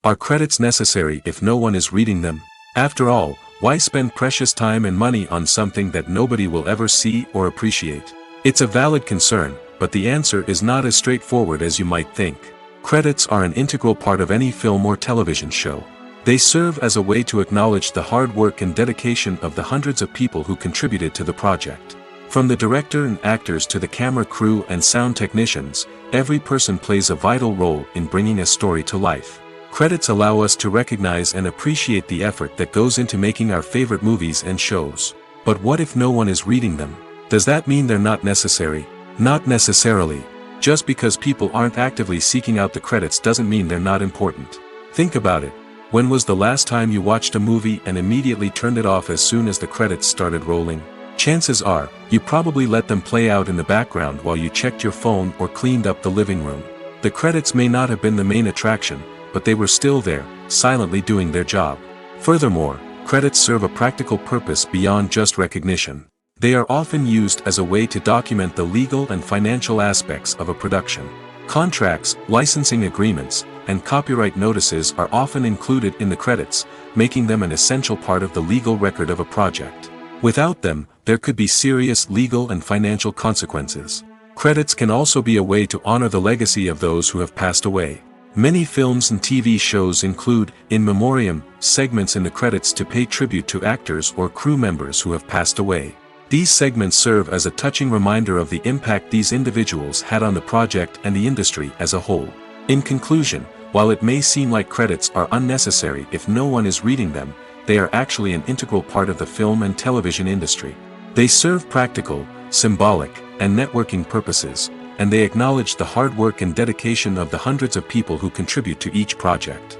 Are credits necessary if no one is reading them? After all, why spend precious time and money on something that nobody will ever see or appreciate? It's a valid concern, but the answer is not as straightforward as you might think. Credits are an integral part of any film or television show. They serve as a way to acknowledge the hard work and dedication of the hundreds of people who contributed to the project. From the director and actors to the camera crew and sound technicians, every person plays a vital role in bringing a story to life. Credits allow us to recognize and appreciate the effort that goes into making our favorite movies and shows. But what if no one is reading them? Does that mean they're not necessary? Not necessarily. Just because people aren't actively seeking out the credits doesn't mean they're not important. Think about it. When was the last time you watched a movie and immediately turned it off as soon as the credits started rolling? Chances are, you probably let them play out in the background while you checked your phone or cleaned up the living room. The credits may not have been the main attraction, but they were still there, silently doing their job. Furthermore, credits serve a practical purpose beyond just recognition. They are often used as a way to document the legal and financial aspects of a production. Contracts, licensing agreements, and copyright notices are often included in the credits, making them an essential part of the legal record of a project. Without them, there could be serious legal and financial consequences. Credits can also be a way to honor the legacy of those who have passed away. Many films and TV shows include, in memoriam, segments in the credits to pay tribute to actors or crew members who have passed away. These segments serve as a touching reminder of the impact these individuals had on the project and the industry as a whole. In conclusion, while it may seem like credits are unnecessary if no one is reading them, they are actually an integral part of the film and television industry. They serve practical, symbolic, and networking purposes, and they acknowledge the hard work and dedication of the hundreds of people who contribute to each project.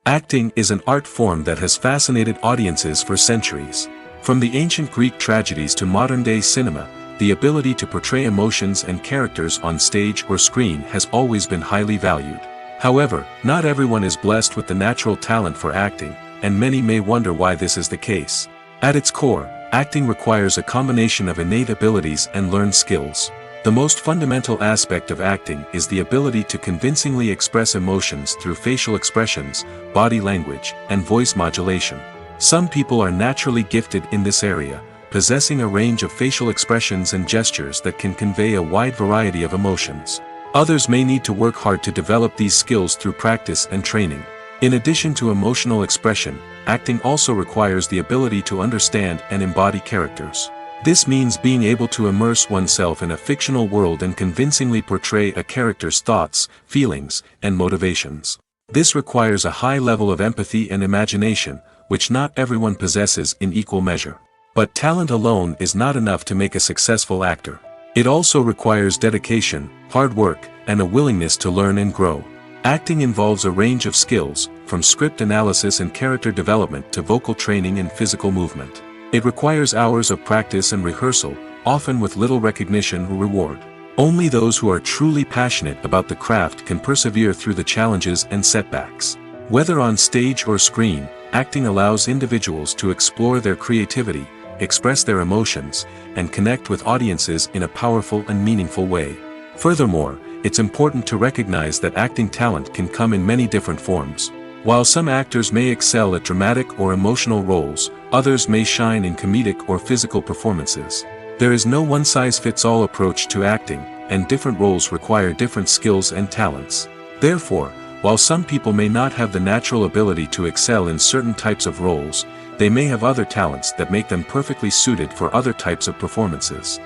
Acting is an art form that has fascinated audiences for centuries. From the ancient Greek tragedies to modern-day cinema, the ability to portray emotions and characters on stage or screen has always been highly valued. However, not everyone is blessed with the natural talent for acting, and many may wonder why this is the case. At its core, acting requires a combination of innate abilities and learned skills. The most fundamental aspect of acting is the ability to convincingly express emotions through facial expressions, body language, and voice modulation. Some people are naturally gifted in this area, possessing a range of facial expressions and gestures that can convey a wide variety of emotions. Others may need to work hard to develop these skills through practice and training. In addition to emotional expression, acting also requires the ability to understand and embody characters. This means being able to immerse oneself in a fictional world and convincingly portray a character's thoughts, feelings, and motivations. This requires a high level of empathy and imagination, which not everyone possesses in equal measure. But talent alone is not enough to make a successful actor. It also requires dedication, hard work, and a willingness to learn and grow. Acting involves a range of skills, from script analysis and character development to vocal training and physical movement. It requires hours of practice and rehearsal, often with little recognition or reward. Only those who are truly passionate about the craft can persevere through the challenges and setbacks. Whether on stage or screen, acting allows individuals to explore their creativity, express their emotions, and connect with audiences in a powerful and meaningful way. Furthermore, it's important to recognize that acting talent can come in many different forms. While some actors may excel at dramatic or emotional roles, others may shine in comedic or physical performances. There is no one-size-fits-all approach to acting, and different roles require different skills and talents. Therefore, while some people may not have the natural ability to excel in certain types of roles, they may have other talents that make them perfectly suited for other types of performances.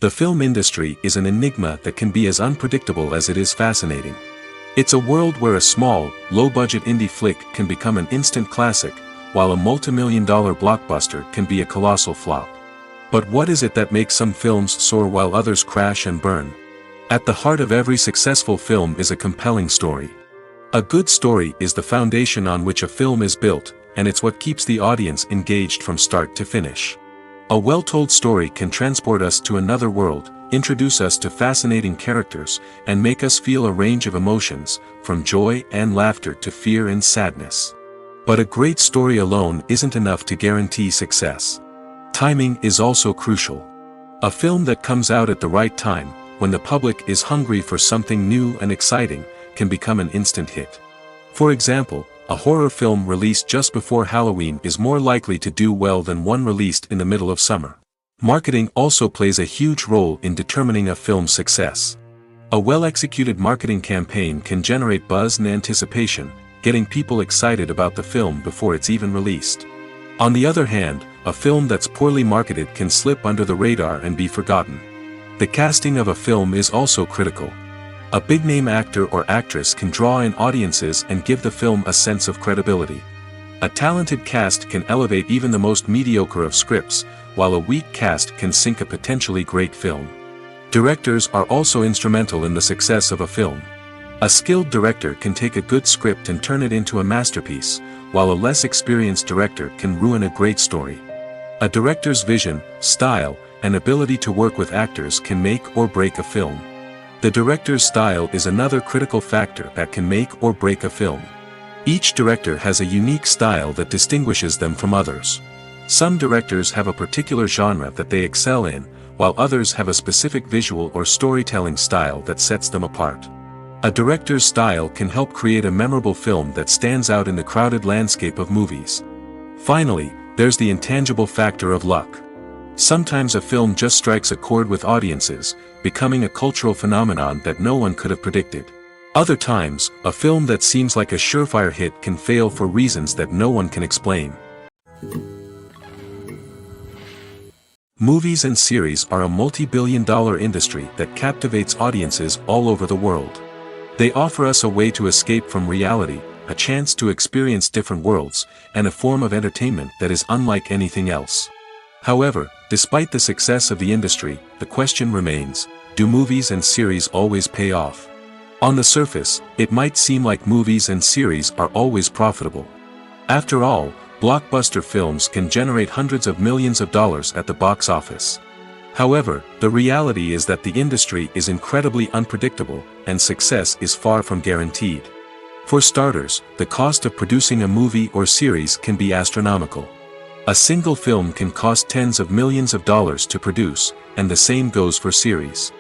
The film industry is an enigma that can be as unpredictable as it is fascinating. It's a world where a small, low-budget indie flick can become an instant classic, while a multi-million-dollar blockbuster can be a colossal flop. But what is it that makes some films soar while others crash and burn? At the heart of every successful film is a compelling story. A good story is the foundation on which a film is built, and it's what keeps the audience engaged from start to finish. A well-told story can transport us to another world, introduce us to fascinating characters, and make us feel a range of emotions, from joy and laughter to fear and sadness. But a great story alone isn't enough to guarantee success. Timing is also crucial. A film that comes out at the right time, when the public is hungry for something new and exciting, can become an instant hit. For example, a horror film released just before Halloween is more likely to do well than one released in the middle of summer. Marketing also plays a huge role in determining a film's success. A well-executed marketing campaign can generate buzz and anticipation, getting people excited about the film before it's even released. On the other hand, a film that's poorly marketed can slip under the radar and be forgotten. The casting of a film is also critical. A big-name actor or actress can draw in audiences and give the film a sense of credibility. A talented cast can elevate even the most mediocre of scripts, while a weak cast can sink a potentially great film. Directors are also instrumental in the success of a film. A skilled director can take a good script and turn it into a masterpiece, while a less experienced director can ruin a great story. A director's vision, style, and ability to work with actors can make or break a film. The director's style is another critical factor that can make or break a film. Each director has a unique style that distinguishes them from others. Some directors have a particular genre that they excel in, while others have a specific visual or storytelling style that sets them apart. A director's style can help create a memorable film that stands out in the crowded landscape of movies. Finally, there's the intangible factor of luck. Sometimes a film just strikes a chord with audiences, becoming a cultural phenomenon that no one could have predicted. Other times, a film that seems like a surefire hit can fail for reasons that no one can explain. Movies and series are a multi-billion-dollar industry that captivates audiences all over the world. They offer us a way to escape from reality, a chance to experience different worlds, and a form of entertainment that is unlike anything else. However, despite the success of the industry, the question remains, do movies and series always pay off? On the surface, it might seem like movies and series are always profitable. After all, blockbuster films can generate hundreds of millions of dollars at the box office. However, the reality is that the industry is incredibly unpredictable, and success is far from guaranteed. For starters, the cost of producing a movie or series can be astronomical. A single film can cost tens of millions of dollars to produce, and the same goes for series.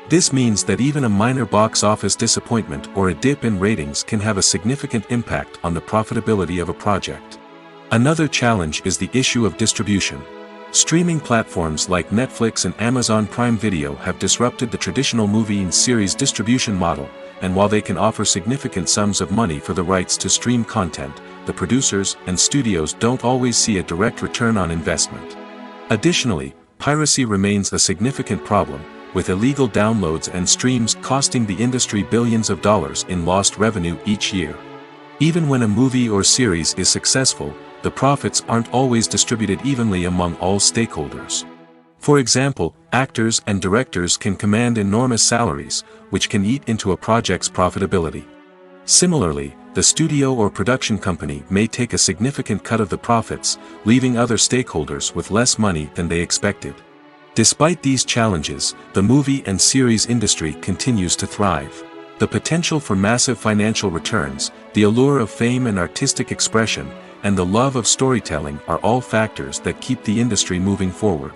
This means that even a minor box office disappointment or a dip in ratings can have a significant impact on the profitability of a project. Another challenge is the issue of distribution. Streaming platforms like Netflix and Amazon Prime Video have disrupted the traditional movie and series distribution model, and while they can offer significant sums of money for the rights to stream content, the producers and studios don't always see a direct return on investment. Additionally, piracy remains a significant problem, with illegal downloads and streams costing the industry billions of dollars in lost revenue each year. Even when a movie or series is successful, the profits aren't always distributed evenly among all stakeholders. For example, actors and directors can command enormous salaries, which can eat into a project's profitability. Similarly, the studio or production company may take a significant cut of the profits, leaving other stakeholders with less money than they expected. Despite these challenges, the movie and series industry continues to thrive. The potential for massive financial returns, the allure of fame and artistic expression, and the love of storytelling are all factors that keep the industry moving forward.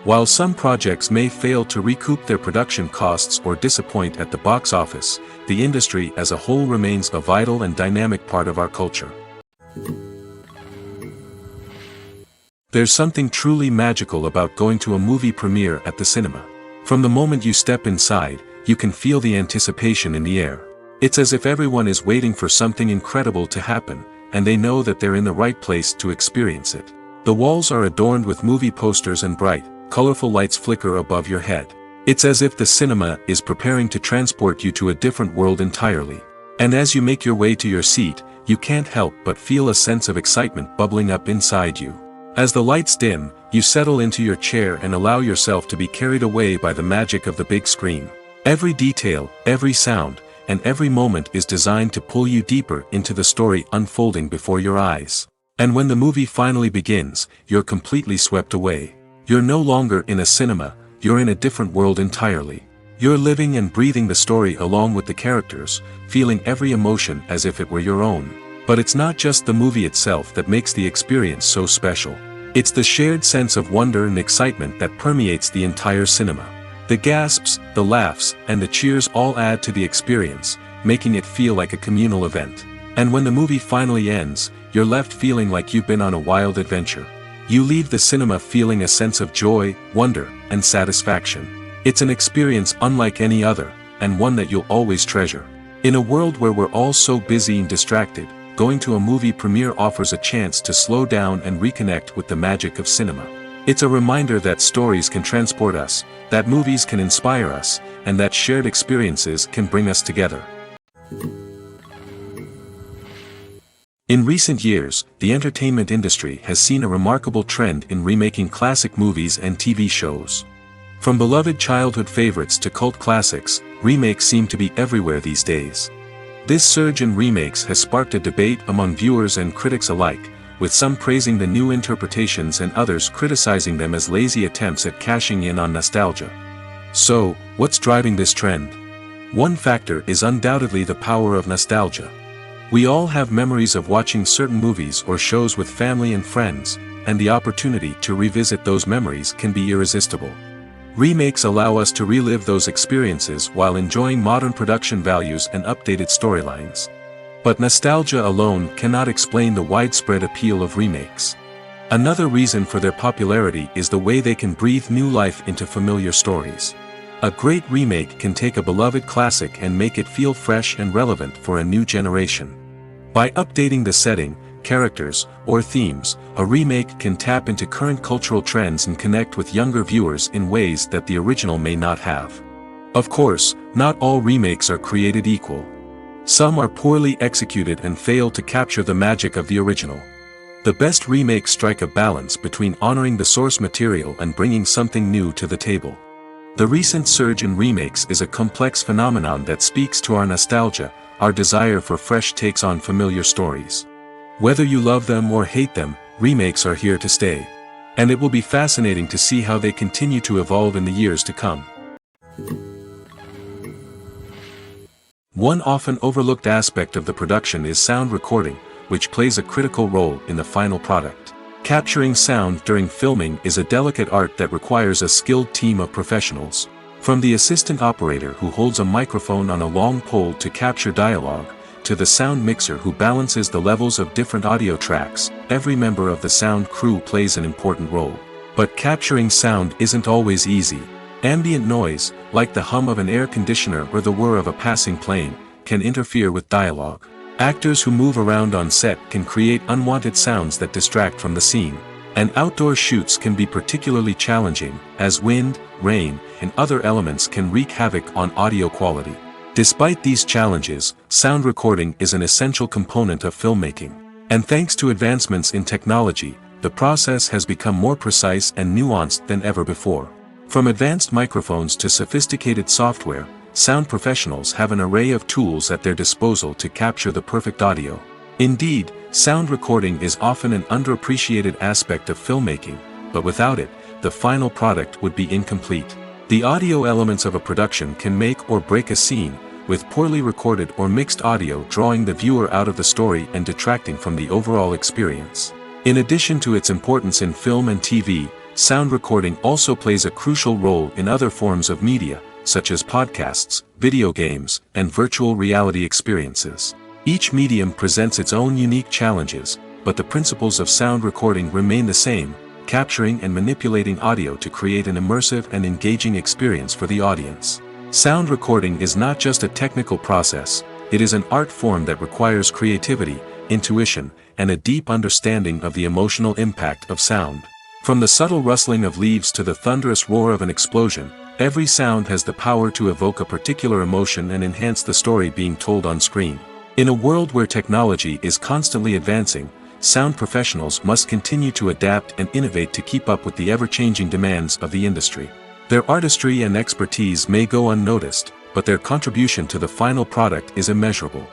While some projects may fail to recoup their production costs or disappoint at the box office, the industry as a whole remains a vital and dynamic part of our culture. There's something truly magical about going to a movie premiere at the cinema. From the moment you step inside, you can feel the anticipation in the air. It's as if everyone is waiting for something incredible to happen, and they know that they're in the right place to experience it. The walls are adorned with movie posters and bright, colorful lights flicker above your head. It's as if the cinema is preparing to transport you to a different world entirely. And as you make your way to your seat, you can't help but feel a sense of excitement bubbling up inside you. As the lights dim, you settle into your chair and allow yourself to be carried away by the magic of the big screen. Every detail, every sound, and every moment is designed to pull you deeper into the story unfolding before your eyes. And when the movie finally begins, you're completely swept away. You're no longer in a cinema, you're in a different world entirely. You're living and breathing the story along with the characters, feeling every emotion as if it were your own. But it's not just the movie itself that makes the experience so special. It's the shared sense of wonder and excitement that permeates the entire cinema. The gasps, the laughs, and the cheers all add to the experience, making it feel like a communal event. And when the movie finally ends, you're left feeling like you've been on a wild adventure. You leave the cinema feeling a sense of joy, wonder, and satisfaction. It's an experience unlike any other, and one that you'll always treasure. In a world where we're all so busy and distracted, going to a movie premiere offers a chance to slow down and reconnect with the magic of cinema. It's a reminder that stories can transport us, that movies can inspire us, and that shared experiences can bring us together. In recent years, the entertainment industry has seen a remarkable trend in remaking classic movies and TV shows. From beloved childhood favorites to cult classics, remakes seem to be everywhere these days. This surge in remakes has sparked a debate among viewers and critics alike, with some praising the new interpretations and others criticizing them as lazy attempts at cashing in on nostalgia. So, what's driving this trend? One factor is undoubtedly the power of nostalgia. We all have memories of watching certain movies or shows with family and friends, and the opportunity to revisit those memories can be irresistible. Remakes allow us to relive those experiences while enjoying modern production values and updated storylines. But nostalgia alone cannot explain the widespread appeal of remakes. Another reason for their popularity is the way they can breathe new life into familiar stories. A great remake can take a beloved classic and make it feel fresh and relevant for a new generation. By updating the setting, characters, or themes, a remake can tap into current cultural trends and connect with younger viewers in ways that the original may not have. Of course, not all remakes are created equal. Some are poorly executed and fail to capture the magic of the original. The best remakes strike a balance between honoring the source material and bringing something new to the table. The recent surge in remakes is a complex phenomenon that speaks to our nostalgia, our desire for fresh takes on familiar stories. Whether you love them or hate them, remakes are here to stay. And it will be fascinating to see how they continue to evolve in the years to come. One often overlooked aspect of the production is sound recording, which plays a critical role in the final product. Capturing sound during filming is a delicate art that requires a skilled team of professionals. From the assistant operator who holds a microphone on a long pole to capture dialogue, to the sound mixer who balances the levels of different audio tracks, every member of the sound crew plays an important role. But capturing sound isn't always easy. Ambient noise, like the hum of an air conditioner or the whir of a passing plane, can interfere with dialogue. Actors who move around on set can create unwanted sounds that distract from the scene. And outdoor shoots can be particularly challenging, as wind, rain, and other elements can wreak havoc on audio quality. Despite these challenges, sound recording is an essential component of filmmaking. And thanks to advancements in technology, the process has become more precise and nuanced than ever before. From advanced microphones to sophisticated software, sound professionals have an array of tools at their disposal to capture the perfect audio. Indeed, sound recording is often an underappreciated aspect of filmmaking, but without it, the final product would be incomplete. The audio elements of a production can make or break a scene, with poorly recorded or mixed audio drawing the viewer out of the story and detracting from the overall experience. In addition to its importance in film and TV, sound recording also plays a crucial role in other forms of media, such as podcasts, video games, and virtual reality experiences. Each medium presents its own unique challenges, but the principles of sound recording remain the same, capturing and manipulating audio to create an immersive and engaging experience for the audience. Sound recording is not just a technical process, it is an art form that requires creativity, intuition, and a deep understanding of the emotional impact of sound. From the subtle rustling of leaves to the thunderous roar of an explosion, every sound has the power to evoke a particular emotion and enhance the story being told on screen. In a world where technology is constantly advancing, sound professionals must continue to adapt and innovate to keep up with the ever-changing demands of the industry. Their artistry and expertise may go unnoticed, but their contribution to the final product is immeasurable.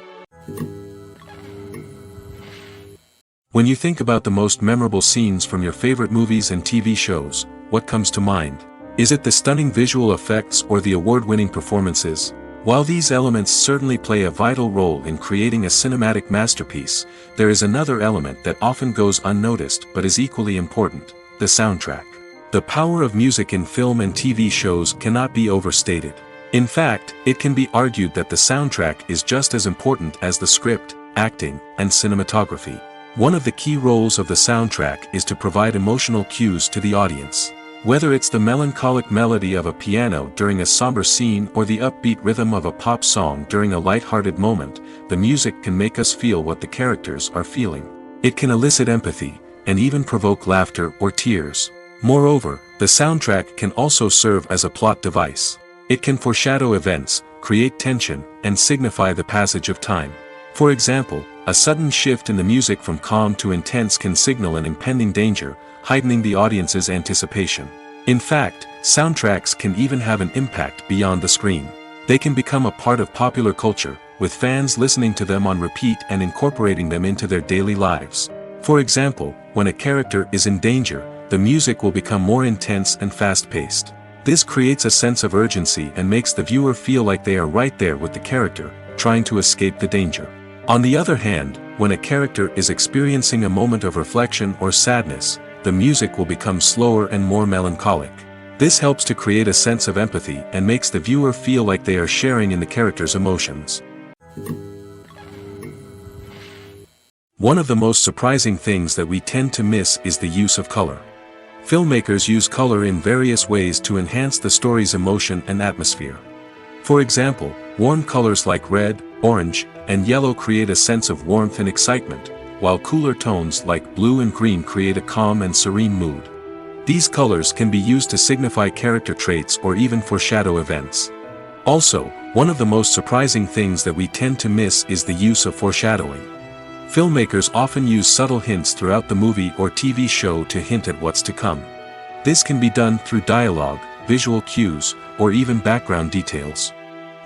When you think about the most memorable scenes from your favorite movies and TV shows, what comes to mind? Is it the stunning visual effects or the award-winning performances? While these elements certainly play a vital role in creating a cinematic masterpiece, there is another element that often goes unnoticed but is equally important: the soundtrack. The power of music in film and TV shows cannot be overstated. In fact, it can be argued that the soundtrack is just as important as the script, acting, and cinematography. One of the key roles of the soundtrack is to provide emotional cues to the audience. Whether it's the melancholic melody of a piano during a somber scene or the upbeat rhythm of a pop song during a light-hearted moment, the music can make us feel what the characters are feeling. It can elicit empathy, and even provoke laughter or tears. Moreover, the soundtrack can also serve as a plot device. It can foreshadow events, create tension, and signify the passage of time. For example, a sudden shift in the music from calm to intense can signal an impending danger, heightening the audience's anticipation. In fact, soundtracks can even have an impact beyond the screen. They can become a part of popular culture, with fans listening to them on repeat and incorporating them into their daily lives. For example, when a character is in danger, the music will become more intense and fast-paced. This creates a sense of urgency and makes the viewer feel like they are right there with the character, trying to escape the danger. On the other hand, when a character is experiencing a moment of reflection or sadness, the music will become slower and more melancholic. This helps to create a sense of empathy and makes the viewer feel like they are sharing in the character's emotions. One of the most surprising things that we tend to miss is the use of color. Filmmakers use color in various ways to enhance the story's emotion and atmosphere. For example, warm colors like red, orange, and yellow create a sense of warmth and excitement, while cooler tones like blue and green create a calm and serene mood. These colors can be used to signify character traits or even foreshadow events. Also, one of the most surprising things that we tend to miss is the use of foreshadowing. Filmmakers often use subtle hints throughout the movie or TV show to hint at what's to come. This can be done through dialogue, visual cues, or even background details.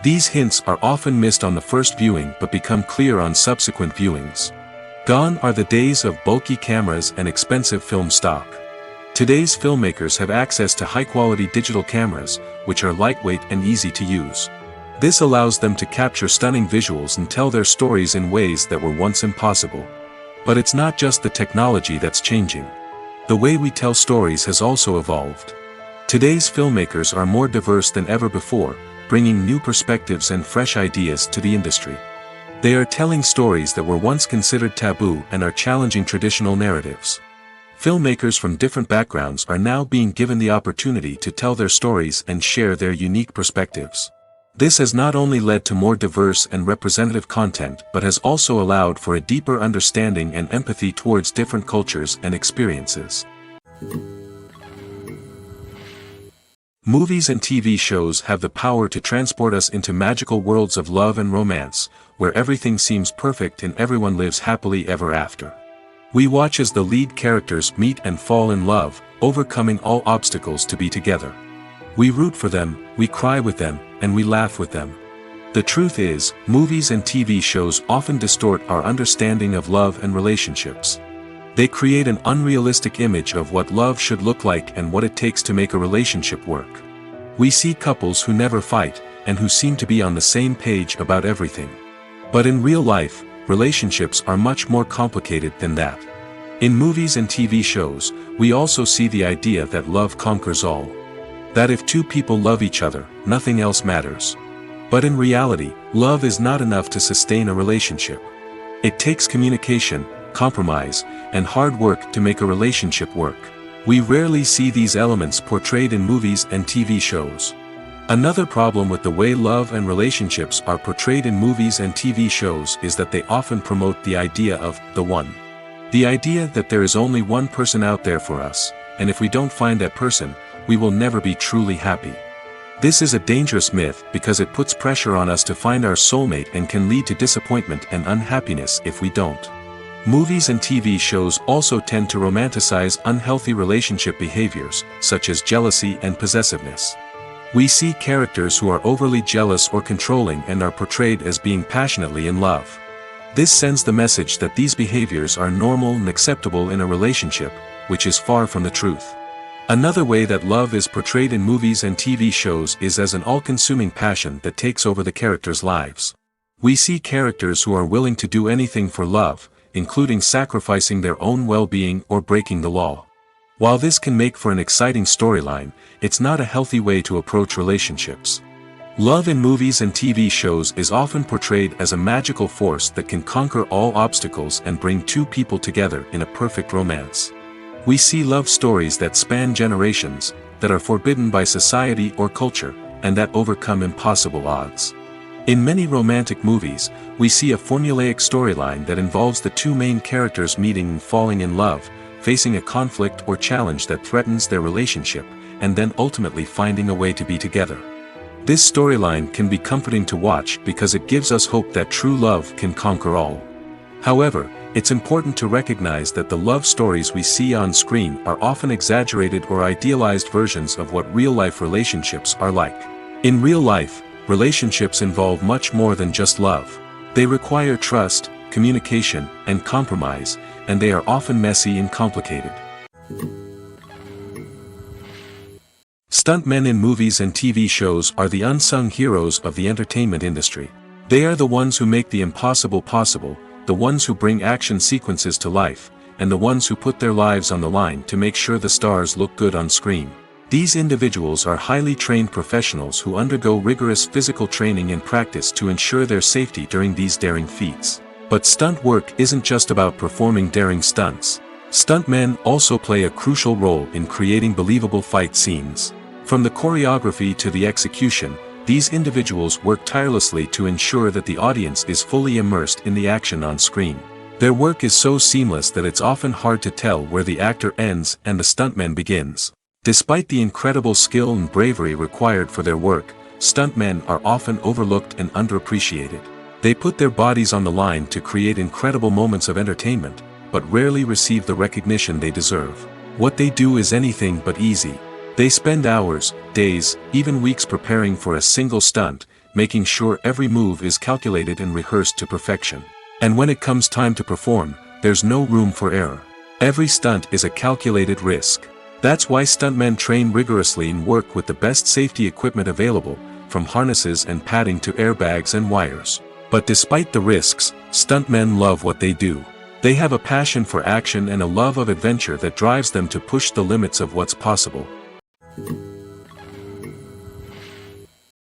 These hints are often missed on the first viewing but become clear on subsequent viewings. Gone are the days of bulky cameras and expensive film stock. Today's filmmakers have access to high-quality digital cameras, which are lightweight and easy to use. This allows them to capture stunning visuals and tell their stories in ways that were once impossible. But it's not just the technology that's changing. The way we tell stories has also evolved. Today's filmmakers are more diverse than ever before, bringing new perspectives and fresh ideas to the industry. They are telling stories that were once considered taboo and are challenging traditional narratives. Filmmakers from different backgrounds are now being given the opportunity to tell their stories and share their unique perspectives. This has not only led to more diverse and representative content but has also allowed for a deeper understanding and empathy towards different cultures and experiences. Movies and TV shows have the power to transport us into magical worlds of love and romance, where everything seems perfect and everyone lives happily ever after. We watch as the lead characters meet and fall in love, overcoming all obstacles to be together. We root for them, we cry with them, and we laugh with them. The truth is, movies and TV shows often distort our understanding of love and relationships. They create an unrealistic image of what love should look like and what it takes to make a relationship work. We see couples who never fight, and who seem to be on the same page about everything. But in real life, relationships are much more complicated than that. In movies and TV shows, we also see the idea that love conquers all. That if two people love each other, nothing else matters. But in reality, love is not enough to sustain a relationship. It takes communication, compromise, and hard work to make a relationship work. We rarely see these elements portrayed in movies and TV shows. Another problem with the way love and relationships are portrayed in movies and TV shows is that they often promote the idea of the one. The idea that there is only one person out there for us, and if we don't find that person, we will never be truly happy. This is a dangerous myth because it puts pressure on us to find our soulmate and can lead to disappointment and unhappiness if we don't. Movies and TV shows also tend to romanticize unhealthy relationship behaviors, such as jealousy and possessiveness. We see characters who are overly jealous or controlling and are portrayed as being passionately in love. This sends the message that these behaviors are normal and acceptable in a relationship, which is far from the truth. Another way that love is portrayed in movies and TV shows is as an all-consuming passion that takes over the characters' lives. We see characters who are willing to do anything for love, including sacrificing their own well-being or breaking the law. While this can make for an exciting storyline, it's not a healthy way to approach relationships. Love in movies and TV shows is often portrayed as a magical force that can conquer all obstacles and bring two people together in a perfect romance. We see love stories that span generations, that are forbidden by society or culture, and that overcome impossible odds. In many romantic movies, we see a formulaic storyline that involves the two main characters meeting and falling in love, facing a conflict or challenge that threatens their relationship, and then ultimately finding a way to be together. This storyline can be comforting to watch because it gives us hope that true love can conquer all. However, it's important to recognize that the love stories we see on screen are often exaggerated or idealized versions of what real-life relationships are like. In real life, relationships involve much more than just love. They require trust, communication, and compromise, and they are often messy and complicated. Stuntmen in movies and TV shows are the unsung heroes of the entertainment industry. They are the ones who make the impossible possible, the ones who bring action sequences to life, and the ones who put their lives on the line to make sure the stars look good on screen. These individuals are highly trained professionals who undergo rigorous physical training and practice to ensure their safety during these daring feats. But stunt work isn't just about performing daring stunts. Stuntmen also play a crucial role in creating believable fight scenes. From the choreography to the execution, these individuals work tirelessly to ensure that the audience is fully immersed in the action on screen. Their work is so seamless that it's often hard to tell where the actor ends and the stuntman begins. Despite the incredible skill and bravery required for their work, stuntmen are often overlooked and underappreciated. They put their bodies on the line to create incredible moments of entertainment, but rarely receive the recognition they deserve. What they do is anything but easy. They spend hours, days, even weeks preparing for a single stunt, making sure every move is calculated and rehearsed to perfection. And when it comes time to perform, there's no room for error. Every stunt is a calculated risk. That's why stuntmen train rigorously and work with the best safety equipment available, from harnesses and padding to airbags and wires. But despite the risks, stuntmen love what they do. They have a passion for action and a love of adventure that drives them to push the limits of what's possible.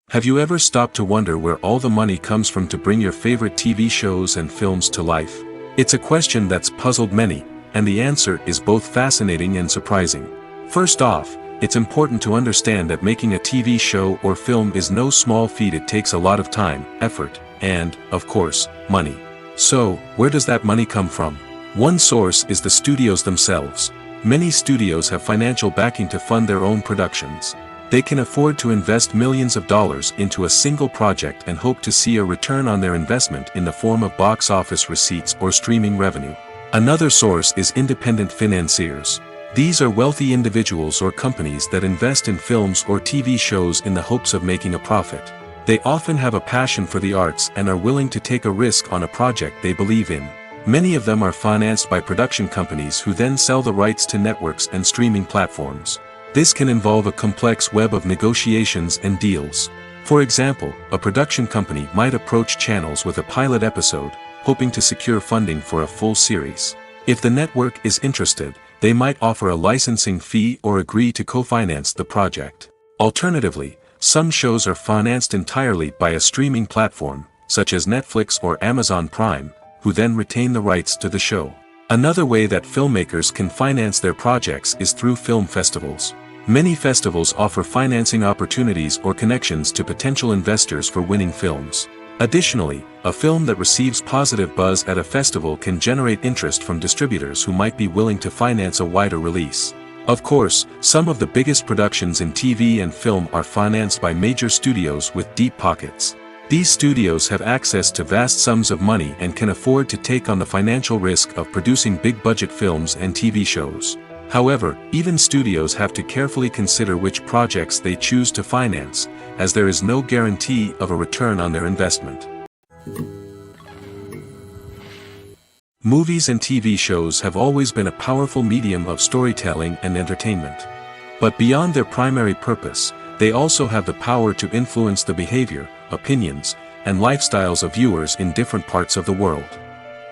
Have you ever stopped to wonder where all the money comes from to bring your favorite TV shows and films to life? It's a question that's puzzled many, and the answer is both fascinating and surprising. First off, it's important to understand that making a TV show or film is no small feat. It takes a lot of time, effort, and, of course, money. So, where does that money come from? One source is the studios themselves. Many studios have financial backing to fund their own productions. They can afford to invest millions of dollars into a single project and hope to see a return on their investment in the form of box office receipts or streaming revenue. Another source is independent financiers. These are wealthy individuals or companies that invest in films or TV shows in the hopes of making a profit. They often have a passion for the arts and are willing to take a risk on a project they believe in. Many of them are financed by production companies who then sell the rights to networks and streaming platforms. This can involve a complex web of negotiations and deals. For example, a production company might approach channels with a pilot episode, hoping to secure funding for a full series. If the network is interested, they might offer a licensing fee or agree to co-finance the project. Alternatively, some shows are financed entirely by a streaming platform, such as Netflix or Amazon Prime, who then retain the rights to the show. Another way that filmmakers can finance their projects is through film festivals. Many festivals offer financing opportunities or connections to potential investors for winning films. Additionally, a film that receives positive buzz at a festival can generate interest from distributors who might be willing to finance a wider release. Of course, some of the biggest productions in TV and film are financed by major studios with deep pockets. These studios have access to vast sums of money and can afford to take on the financial risk of producing big-budget films and TV shows. However, even studios have to carefully consider which projects they choose to finance, as there is no guarantee of a return on their investment. Movies and TV shows have always been a powerful medium of storytelling and entertainment. But beyond their primary purpose, they also have the power to influence the behavior, opinions, and lifestyles of viewers in different parts of the world.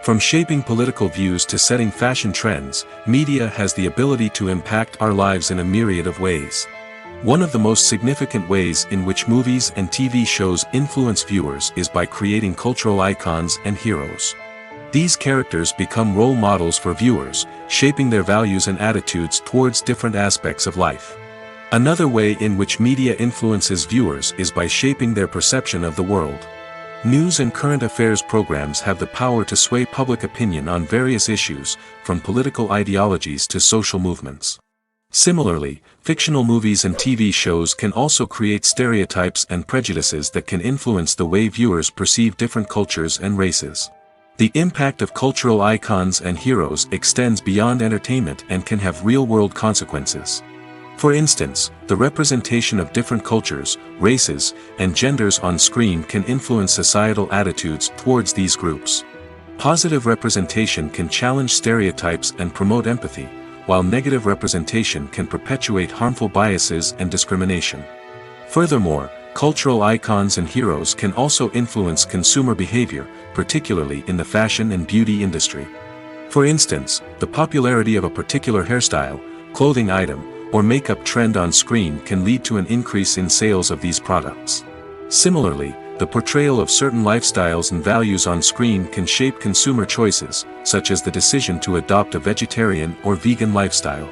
From shaping political views to setting fashion trends, media has the ability to impact our lives in a myriad of ways. One of the most significant ways in which movies and TV shows influence viewers is by creating cultural icons and heroes. These characters become role models for viewers, shaping their values and attitudes towards different aspects of life. Another way in which media influences viewers is by shaping their perception of the world. News and current affairs programs have the power to sway public opinion on various issues, from political ideologies to social movements. Similarly, fictional movies and TV shows can also create stereotypes and prejudices that can influence the way viewers perceive different cultures and races. The impact of cultural icons and heroes extends beyond entertainment and can have real-world consequences. For instance, the representation of different cultures, races, and genders on screen can influence societal attitudes towards these groups. Positive representation can challenge stereotypes and promote empathy, while negative representation can perpetuate harmful biases and discrimination. Furthermore, cultural icons and heroes can also influence consumer behavior, particularly in the fashion and beauty industry. For instance, the popularity of a particular hairstyle, clothing item, or makeup trend on screen can lead to an increase in sales of these products. Similarly, the portrayal of certain lifestyles and values on screen can shape consumer choices, such as the decision to adopt a vegetarian or vegan lifestyle.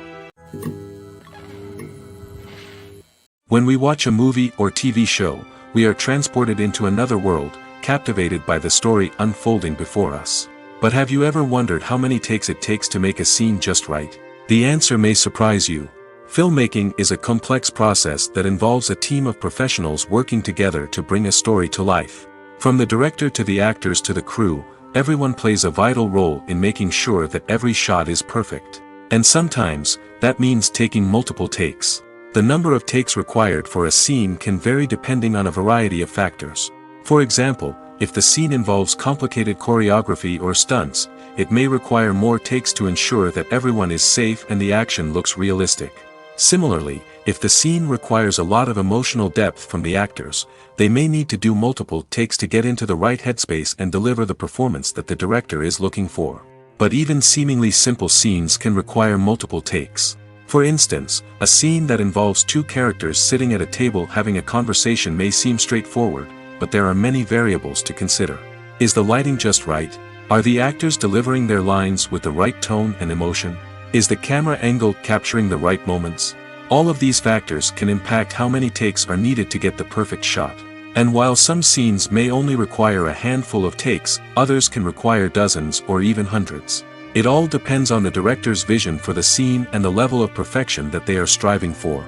When we watch a movie or TV show, we are transported into another world, captivated by the story unfolding before us. But have you ever wondered how many takes it takes to make a scene just right? The answer may surprise you. Filmmaking is a complex process that involves a team of professionals working together to bring a story to life. From the director to the actors to the crew, everyone plays a vital role in making sure that every shot is perfect. And sometimes, that means taking multiple takes. The number of takes required for a scene can vary depending on a variety of factors. For example, if the scene involves complicated choreography or stunts, it may require more takes to ensure that everyone is safe and the action looks realistic. Similarly, if the scene requires a lot of emotional depth from the actors, they may need to do multiple takes to get into the right headspace and deliver the performance that the director is looking for. But even seemingly simple scenes can require multiple takes. For instance, a scene that involves two characters sitting at a table having a conversation may seem straightforward, but there are many variables to consider. Is the lighting just right? Are the actors delivering their lines with the right tone and emotion? Is the camera angle capturing the right moments? All of these factors can impact how many takes are needed to get the perfect shot. And while some scenes may only require a handful of takes, others can require dozens or even hundreds. It all depends on the director's vision for the scene and the level of perfection that they are striving for.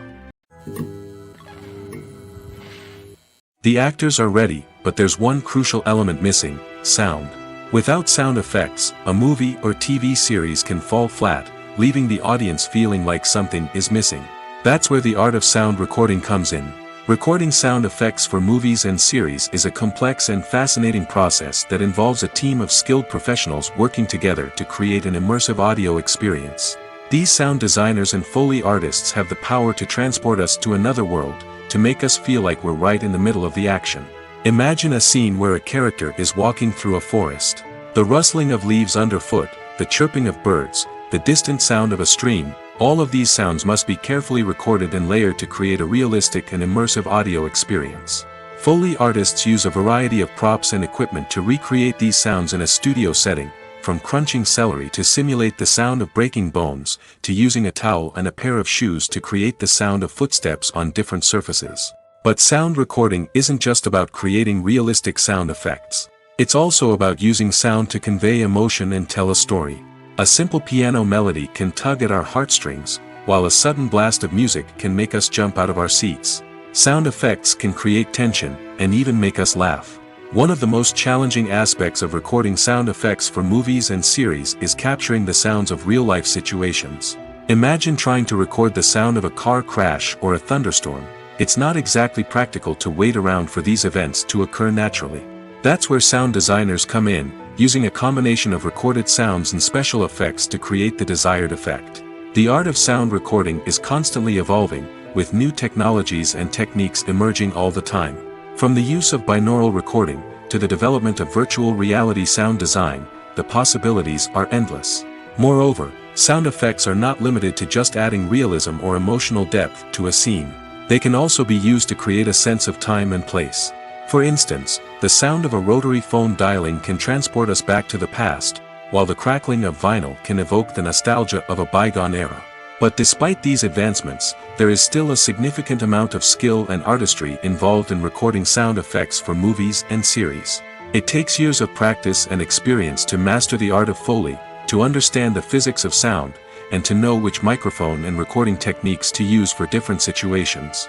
The actors are ready, but there's one crucial element missing: sound. Without sound effects, a movie or TV series can fall flat, leaving the audience feeling like something is missing. That's where the art of sound recording comes in. Recording sound effects for movies and series is a complex and fascinating process that involves a team of skilled professionals working together to create an immersive audio experience. These sound designers and Foley artists have the power to transport us to another world, to make us feel like we're right in the middle of the action. Imagine a scene where a character is walking through a forest. The rustling of leaves underfoot, the chirping of birds, the distant sound of a stream, all of these sounds must be carefully recorded and layered to create a realistic and immersive audio experience. Foley artists use a variety of props and equipment to recreate these sounds in a studio setting, from crunching celery to simulate the sound of breaking bones, to using a towel and a pair of shoes to create the sound of footsteps on different surfaces. But sound recording isn't just about creating realistic sound effects. It's also about using sound to convey emotion and tell a story. A simple piano melody can tug at our heartstrings, while a sudden blast of music can make us jump out of our seats. Sound effects can create tension, and even make us laugh. One of the most challenging aspects of recording sound effects for movies and series is capturing the sounds of real-life situations. Imagine trying to record the sound of a car crash or a thunderstorm. It's not exactly practical to wait around for these events to occur naturally. That's where sound designers come in, using a combination of recorded sounds and special effects to create the desired effect. The art of sound recording is constantly evolving, with new technologies and techniques emerging all the time. From the use of binaural recording, to the development of virtual reality sound design, the possibilities are endless. Moreover, sound effects are not limited to just adding realism or emotional depth to a scene. They can also be used to create a sense of time and place. For instance, the sound of a rotary phone dialing can transport us back to the past, while the crackling of vinyl can evoke the nostalgia of a bygone era. But despite these advancements, there is still a significant amount of skill and artistry involved in recording sound effects for movies and series. It takes years of practice and experience to master the art of Foley, to understand the physics of sound, and to know which microphone and recording techniques to use for different situations.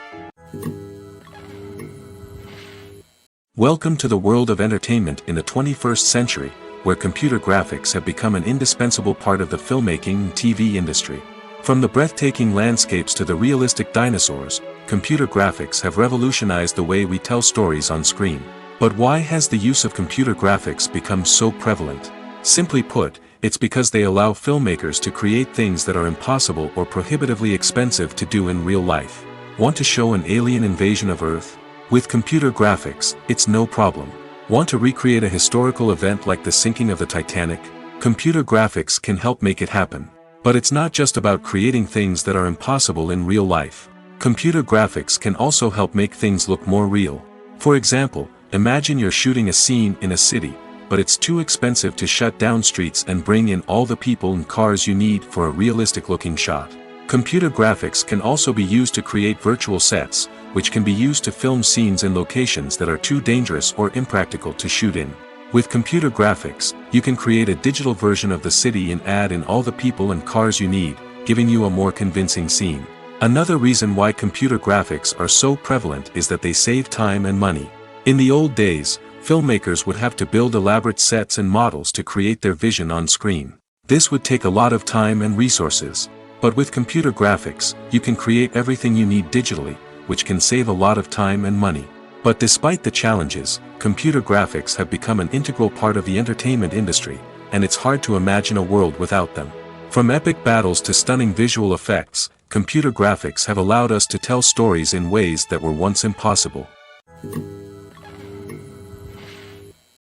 Welcome to the world of entertainment in the 21st century, where computer graphics have become an indispensable part of the filmmaking and TV industry. From the breathtaking landscapes to the realistic dinosaurs, computer graphics have revolutionized the way we tell stories on screen. But why has the use of computer graphics become so prevalent? Simply put, it's because they allow filmmakers to create things that are impossible or prohibitively expensive to do in real life. Want to show an alien invasion of Earth? With computer graphics, it's no problem. Want to recreate a historical event like the sinking of the Titanic? Computer graphics can help make it happen. But it's not just about creating things that are impossible in real life. Computer graphics can also help make things look more real. For example, imagine you're shooting a scene in a city, but it's too expensive to shut down streets and bring in all the people and cars you need for a realistic-looking shot. Computer graphics can also be used to create virtual sets, which can be used to film scenes in locations that are too dangerous or impractical to shoot in. With computer graphics, you can create a digital version of the city and add in all the people and cars you need, giving you a more convincing scene. Another reason why computer graphics are so prevalent is that they save time and money. In the old days, filmmakers would have to build elaborate sets and models to create their vision on screen. This would take a lot of time and resources. But with computer graphics, you can create everything you need digitally, which can save a lot of time and money. But despite the challenges, computer graphics have become an integral part of the entertainment industry, and it's hard to imagine a world without them. From epic battles to stunning visual effects, computer graphics have allowed us to tell stories in ways that were once impossible.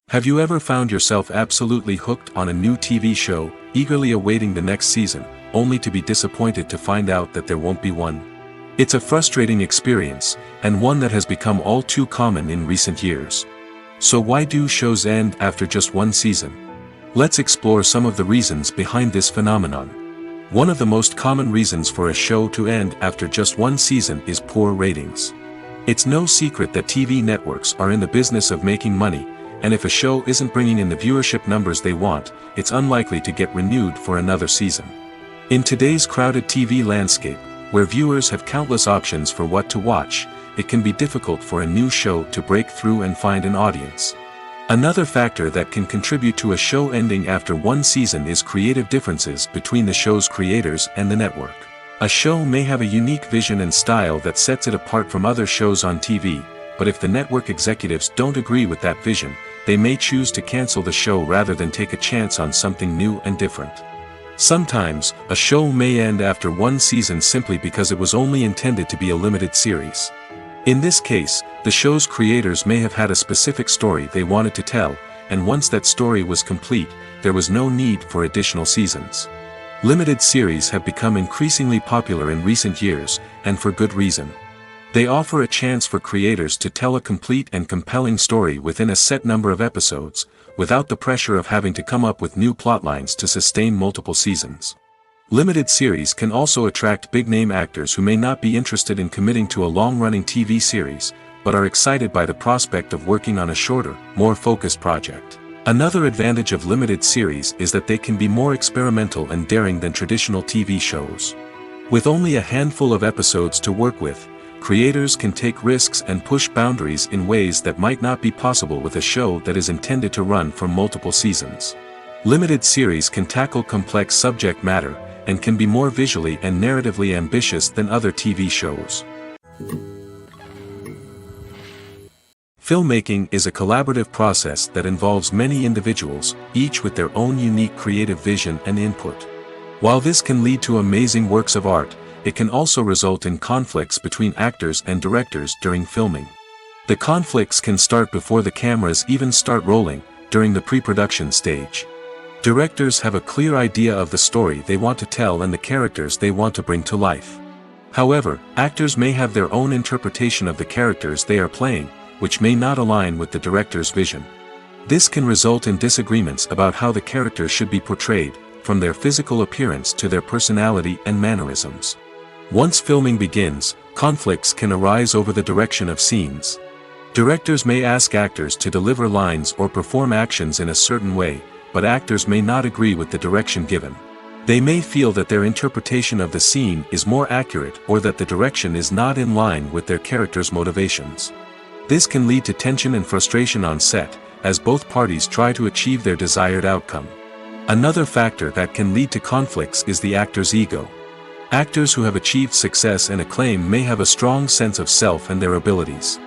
Have you ever found yourself absolutely hooked on a new TV show, eagerly awaiting the next season, only to be disappointed to find out that there won't be one? It's a frustrating experience, and one that has become all too common in recent years. So why do shows end after just one season? Let's explore some of the reasons behind this phenomenon. One of the most common reasons for a show to end after just one season is poor ratings. It's no secret that TV networks are in the business of making money, and if a show isn't bringing in the viewership numbers they want, it's unlikely to get renewed for another season. In today's crowded TV landscape, where viewers have countless options for what to watch, it can be difficult for a new show to break through and find an audience. Another factor that can contribute to a show ending after one season is creative differences between the show's creators and the network. A show may have a unique vision and style that sets it apart from other shows on TV, but if the network executives don't agree with that vision, they may choose to cancel the show rather than take a chance on something new and different. Sometimes, a show may end after one season simply because it was only intended to be a limited series. In this case, the show's creators may have had a specific story they wanted to tell, and once that story was complete, there was no need for additional seasons. Limited series have become increasingly popular in recent years, and for good reason. They offer a chance for creators to tell a complete and compelling story within a set number of episodes, without the pressure of having to come up with new plotlines to sustain multiple seasons. Limited series can also attract big-name actors who may not be interested in committing to a long-running TV series, but are excited by the prospect of working on a shorter, more focused project. Another advantage of limited series is that they can be more experimental and daring than traditional TV shows. With only a handful of episodes to work with, creators can take risks and push boundaries in ways that might not be possible with a show that is intended to run for multiple seasons. Limited series can tackle complex subject matter, and can be more visually and narratively ambitious than other TV shows. Filmmaking is a collaborative process that involves many individuals, each with their own unique creative vision and input. While this can lead to amazing works of art, it can also result in conflicts between actors and directors during filming. The conflicts can start before the cameras even start rolling, during the pre-production stage. Directors have a clear idea of the story they want to tell and the characters they want to bring to life. However, actors may have their own interpretation of the characters they are playing, which may not align with the director's vision. This can result in disagreements about how the character should be portrayed, from their physical appearance to their personality and mannerisms. Once filming begins, conflicts can arise over the direction of scenes. Directors may ask actors to deliver lines or perform actions in a certain way, but actors may not agree with the direction given. They may feel that their interpretation of the scene is more accurate or that the direction is not in line with their character's motivations. This can lead to tension and frustration on set, as both parties try to achieve their desired outcome. Another factor that can lead to conflicts is the actor's ego. Actors who have achieved success and acclaim may have a strong sense of self and their abilities.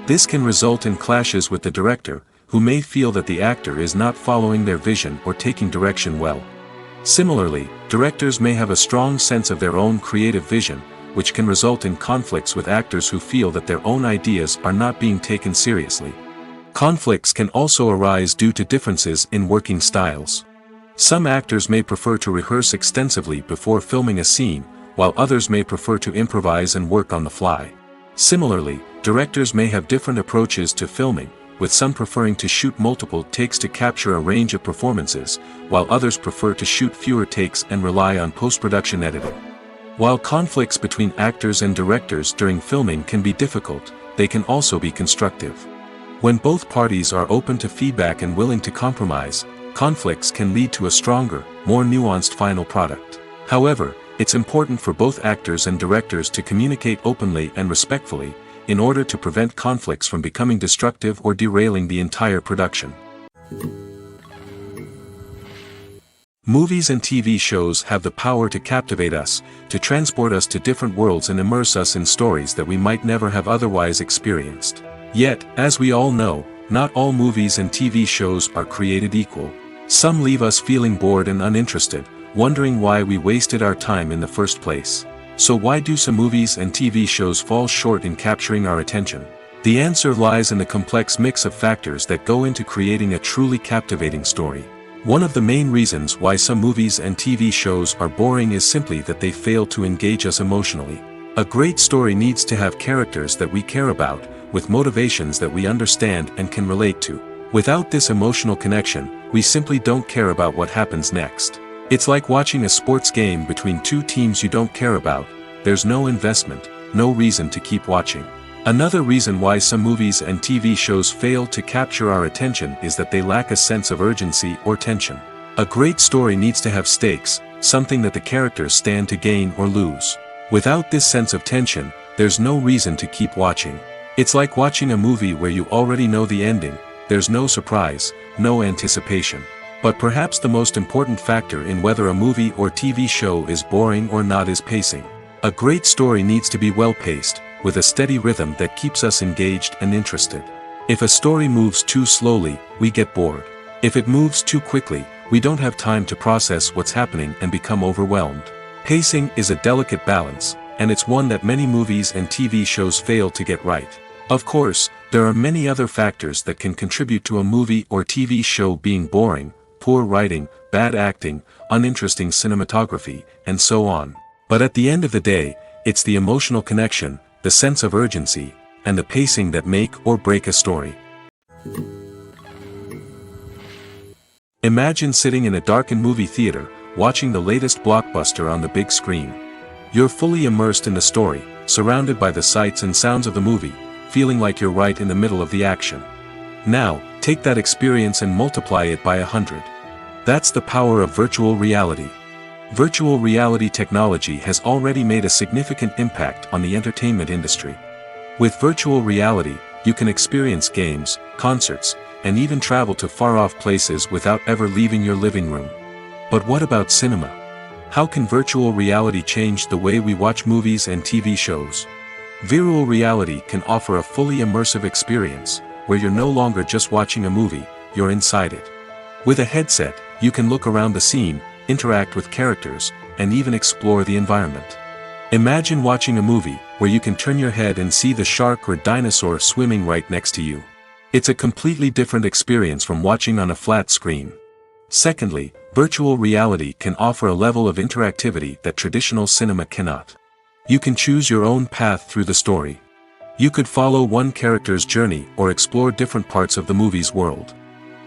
This can result in clashes with the director, who may feel that the actor is not following their vision or taking direction well. Similarly, directors may have a strong sense of their own creative vision, which can result in conflicts with actors who feel that their own ideas are not being taken seriously. Conflicts can also arise due to differences in working styles. Some actors may prefer to rehearse extensively before filming a scene, while others may prefer to improvise and work on the fly. Similarly, directors may have different approaches to filming, with some preferring to shoot multiple takes to capture a range of performances, while others prefer to shoot fewer takes and rely on post-production editing. While conflicts between actors and directors during filming can be difficult, they can also be constructive. When both parties are open to feedback and willing to compromise, conflicts can lead to a stronger, more nuanced final product. However, it's important for both actors and directors to communicate openly and respectfully, in order to prevent conflicts from becoming destructive or derailing the entire production. Movies and TV shows have the power to captivate us, to transport us to different worlds and immerse us in stories that we might never have otherwise experienced. Yet, as we all know, not all movies and TV shows are created equal. Some leave us feeling bored and uninterested, wondering why we wasted our time in the first place. So why do some movies and TV shows fall short in capturing our attention? The answer lies in the complex mix of factors that go into creating a truly captivating story. One of the main reasons why some movies and TV shows are boring is simply that they fail to engage us emotionally. A great story needs to have characters that we care about, with motivations that we understand and can relate to. Without this emotional connection, we simply don't care about what happens next. It's like watching a sports game between two teams you don't care about. There's no investment, no reason to keep watching. Another reason why some movies and TV shows fail to capture our attention is that they lack a sense of urgency or tension. A great story needs to have stakes, something that the characters stand to gain or lose. Without this sense of tension, there's no reason to keep watching. It's like watching a movie where you already know the ending. There's no surprise, no anticipation. But perhaps the most important factor in whether a movie or TV show is boring or not is pacing. A great story needs to be well-paced, with a steady rhythm that keeps us engaged and interested. If a story moves too slowly, we get bored. If it moves too quickly, we don't have time to process what's happening and become overwhelmed. Pacing is a delicate balance, and it's one that many movies and TV shows fail to get right. Of course, there are many other factors that can contribute to a movie or TV show being boring: poor writing, bad acting, uninteresting cinematography, and so on. But at the end of the day, it's the emotional connection, the sense of urgency, and the pacing that make or break a story. Imagine sitting in a darkened movie theater, watching the latest blockbuster on the big screen. You're fully immersed in the story, surrounded by the sights and sounds of the movie, feeling like you're right in the middle of the action. Now, take that experience and multiply it by 100. That's the power of virtual reality. Virtual reality technology has already made a significant impact on the entertainment industry. With virtual reality, you can experience games, concerts, and even travel to far-off places without ever leaving your living room. But what about cinema? How can virtual reality change the way we watch movies and TV shows? Virtual reality can offer a fully immersive experience, where you're no longer just watching a movie, you're inside it. With a headset, you can look around the scene, interact with characters, and even explore the environment. Imagine watching a movie where you can turn your head and see the shark or dinosaur swimming right next to you. It's a completely different experience from watching on a flat screen. Secondly, virtual reality can offer a level of interactivity that traditional cinema cannot. You can choose your own path through the story. You could follow one character's journey or explore different parts of the movie's world.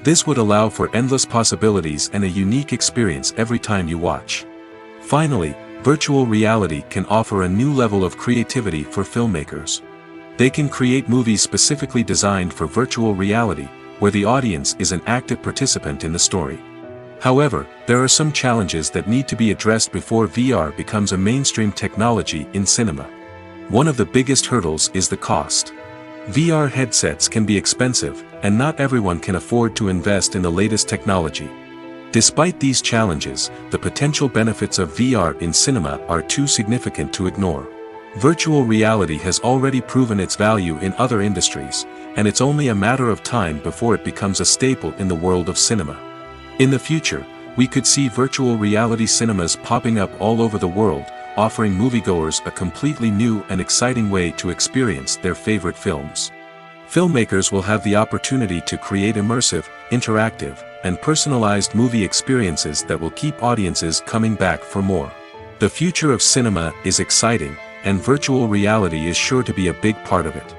This would allow for endless possibilities and a unique experience every time you watch. Finally, virtual reality can offer a new level of creativity for filmmakers. They can create movies specifically designed for virtual reality, where the audience is an active participant in the story. However, there are some challenges that need to be addressed before VR becomes a mainstream technology in cinema. One of the biggest hurdles is the cost. VR headsets can be expensive, and not everyone can afford to invest in the latest technology. Despite these challenges, the potential benefits of VR in cinema are too significant to ignore. Virtual reality has already proven its value in other industries, and it's only a matter of time before it becomes a staple in the world of cinema. In the future, we could see virtual reality cinemas popping up all over the world, offering moviegoers a completely new and exciting way to experience their favorite films. Filmmakers will have the opportunity to create immersive, interactive, and personalized movie experiences that will keep audiences coming back for more. The future of cinema is exciting, and virtual reality is sure to be a big part of it.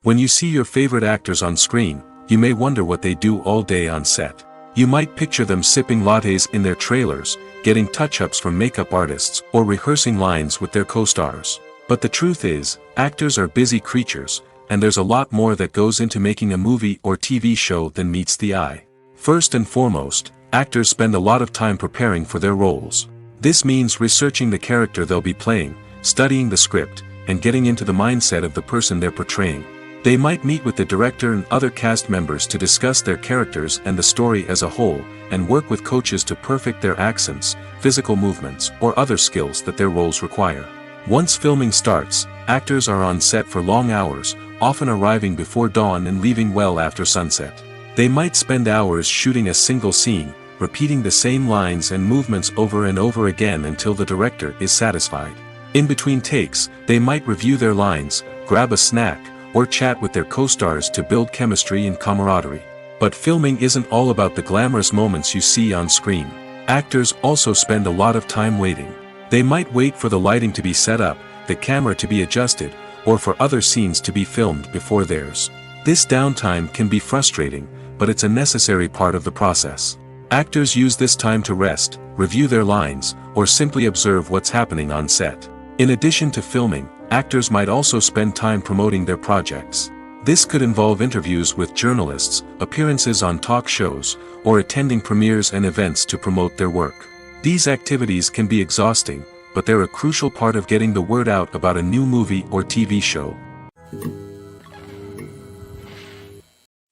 When you see your favorite actors on screen, you may wonder what they do all day on set. You might picture them sipping lattes in their trailers, getting touch-ups from makeup artists, or rehearsing lines with their co-stars. But the truth is, actors are busy creatures, and there's a lot more that goes into making a movie or TV show than meets the eye. First and foremost, actors spend a lot of time preparing for their roles. This means researching the character they'll be playing, studying the script, and getting into the mindset of the person they're portraying. They might meet with the director and other cast members to discuss their characters and the story as a whole, and work with coaches to perfect their accents, physical movements, or other skills that their roles require. Once filming starts, actors are on set for long hours, often arriving before dawn and leaving well after sunset. They might spend hours shooting a single scene, repeating the same lines and movements over and over again until the director is satisfied. In between takes, they might review their lines, grab a snack, or chat with their co-stars to build chemistry and camaraderie. But filming isn't all about the glamorous moments you see on screen. Actors also spend a lot of time waiting. They might wait for the lighting to be set up, the camera to be adjusted, or for other scenes to be filmed before theirs. This downtime can be frustrating, but it's a necessary part of the process. Actors use this time to rest, review their lines, or simply observe what's happening on set. In addition to filming, actors might also spend time promoting their projects. This could involve interviews with journalists, appearances on talk shows, or attending premieres and events to promote their work. These activities can be exhausting, but they're a crucial part of getting the word out about a new movie or TV show.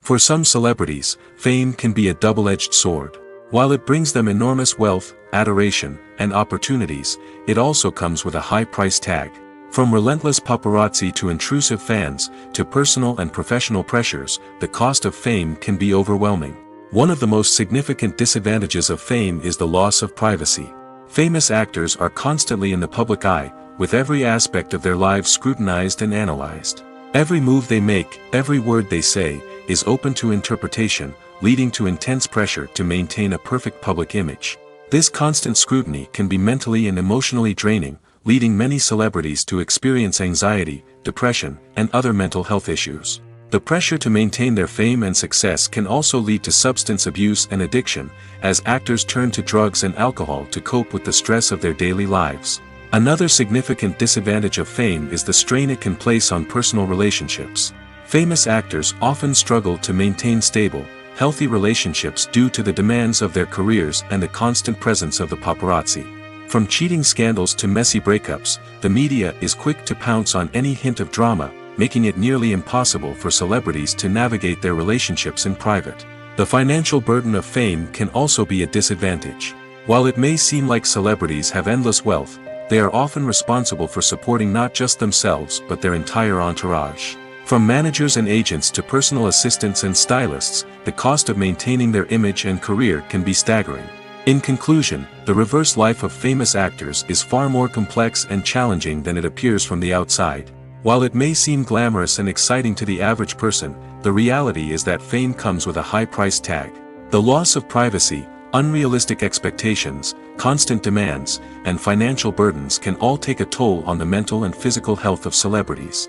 For some celebrities, fame can be a double-edged sword. While it brings them enormous wealth, adoration, and opportunities, it also comes with a high price tag. From relentless paparazzi to intrusive fans, to personal and professional pressures, the cost of fame can be overwhelming. One of the most significant disadvantages of fame is the loss of privacy. Famous actors are constantly in the public eye, with every aspect of their lives scrutinized and analyzed. Every move they make, every word they say, is open to interpretation, leading to intense pressure to maintain a perfect public image. This constant scrutiny can be mentally and emotionally draining, leading many celebrities to experience anxiety, depression, and other mental health issues. The pressure to maintain their fame and success can also lead to substance abuse and addiction, as actors turn to drugs and alcohol to cope with the stress of their daily lives. Another significant disadvantage of fame is the strain it can place on personal relationships. Famous actors often struggle to maintain stable, healthy relationships due to the demands of their careers and the constant presence of the paparazzi. From cheating scandals to messy breakups, the media is quick to pounce on any hint of drama, making it nearly impossible for celebrities to navigate their relationships in private. The financial burden of fame can also be a disadvantage. While it may seem like celebrities have endless wealth, they are often responsible for supporting not just themselves but their entire entourage. From managers and agents to personal assistants and stylists, the cost of maintaining their image and career can be staggering. In conclusion, the reverse life of famous actors is far more complex and challenging than it appears from the outside. While it may seem glamorous and exciting to the average person, the reality is that fame comes with a high price tag. The loss of privacy, Unrealistic expectations, constant demands, and financial burdens can all take a toll on the mental and physical health of celebrities.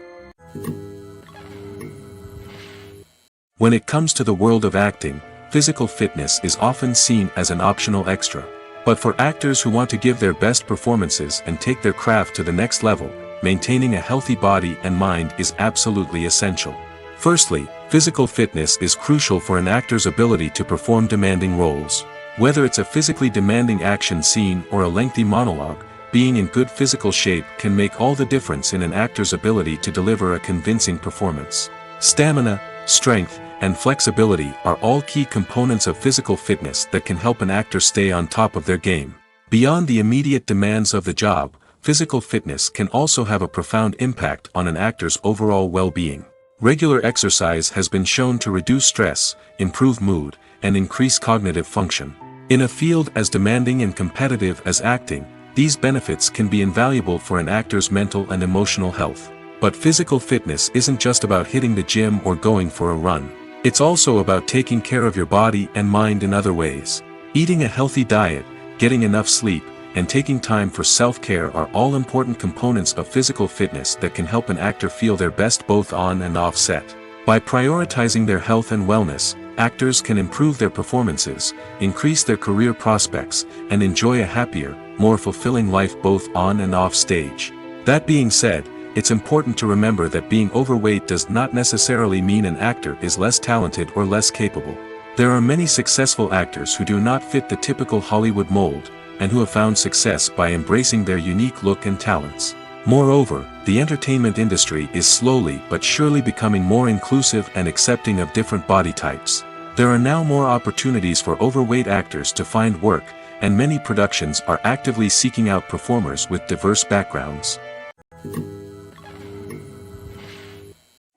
When it comes to the world of acting, physical fitness is often seen as an optional extra. But for actors who want to give their best performances and take their craft to the next level, maintaining a healthy body and mind is absolutely essential. Firstly, physical fitness is crucial for an actor's ability to perform demanding roles. Whether it's a physically demanding action scene or a lengthy monologue, being in good physical shape can make all the difference in an actor's ability to deliver a convincing performance. Stamina, strength, and flexibility are all key components of physical fitness that can help an actor stay on top of their game. Beyond the immediate demands of the job, physical fitness can also have a profound impact on an actor's overall well-being. Regular exercise has been shown to reduce stress, improve mood, and increase cognitive function. In a field as demanding and competitive as acting, these benefits can be invaluable for an actor's mental and emotional health. But physical fitness isn't just about hitting the gym or going for a run. It's also about taking care of your body and mind in other ways. Eating a healthy diet, getting enough sleep, and taking time for self-care are all important components of physical fitness that can help an actor feel their best both on and off set. By prioritizing their health and wellness, actors can improve their performances, increase their career prospects, and enjoy a happier, more fulfilling life both on and off stage. That being said, it's important to remember that being overweight does not necessarily mean an actor is less talented or less capable. There are many successful actors who do not fit the typical Hollywood mold, and who have found success by embracing their unique look and talents. Moreover, the entertainment industry is slowly but surely becoming more inclusive and accepting of different body types. There are now more opportunities for overweight actors to find work, and many productions are actively seeking out performers with diverse backgrounds.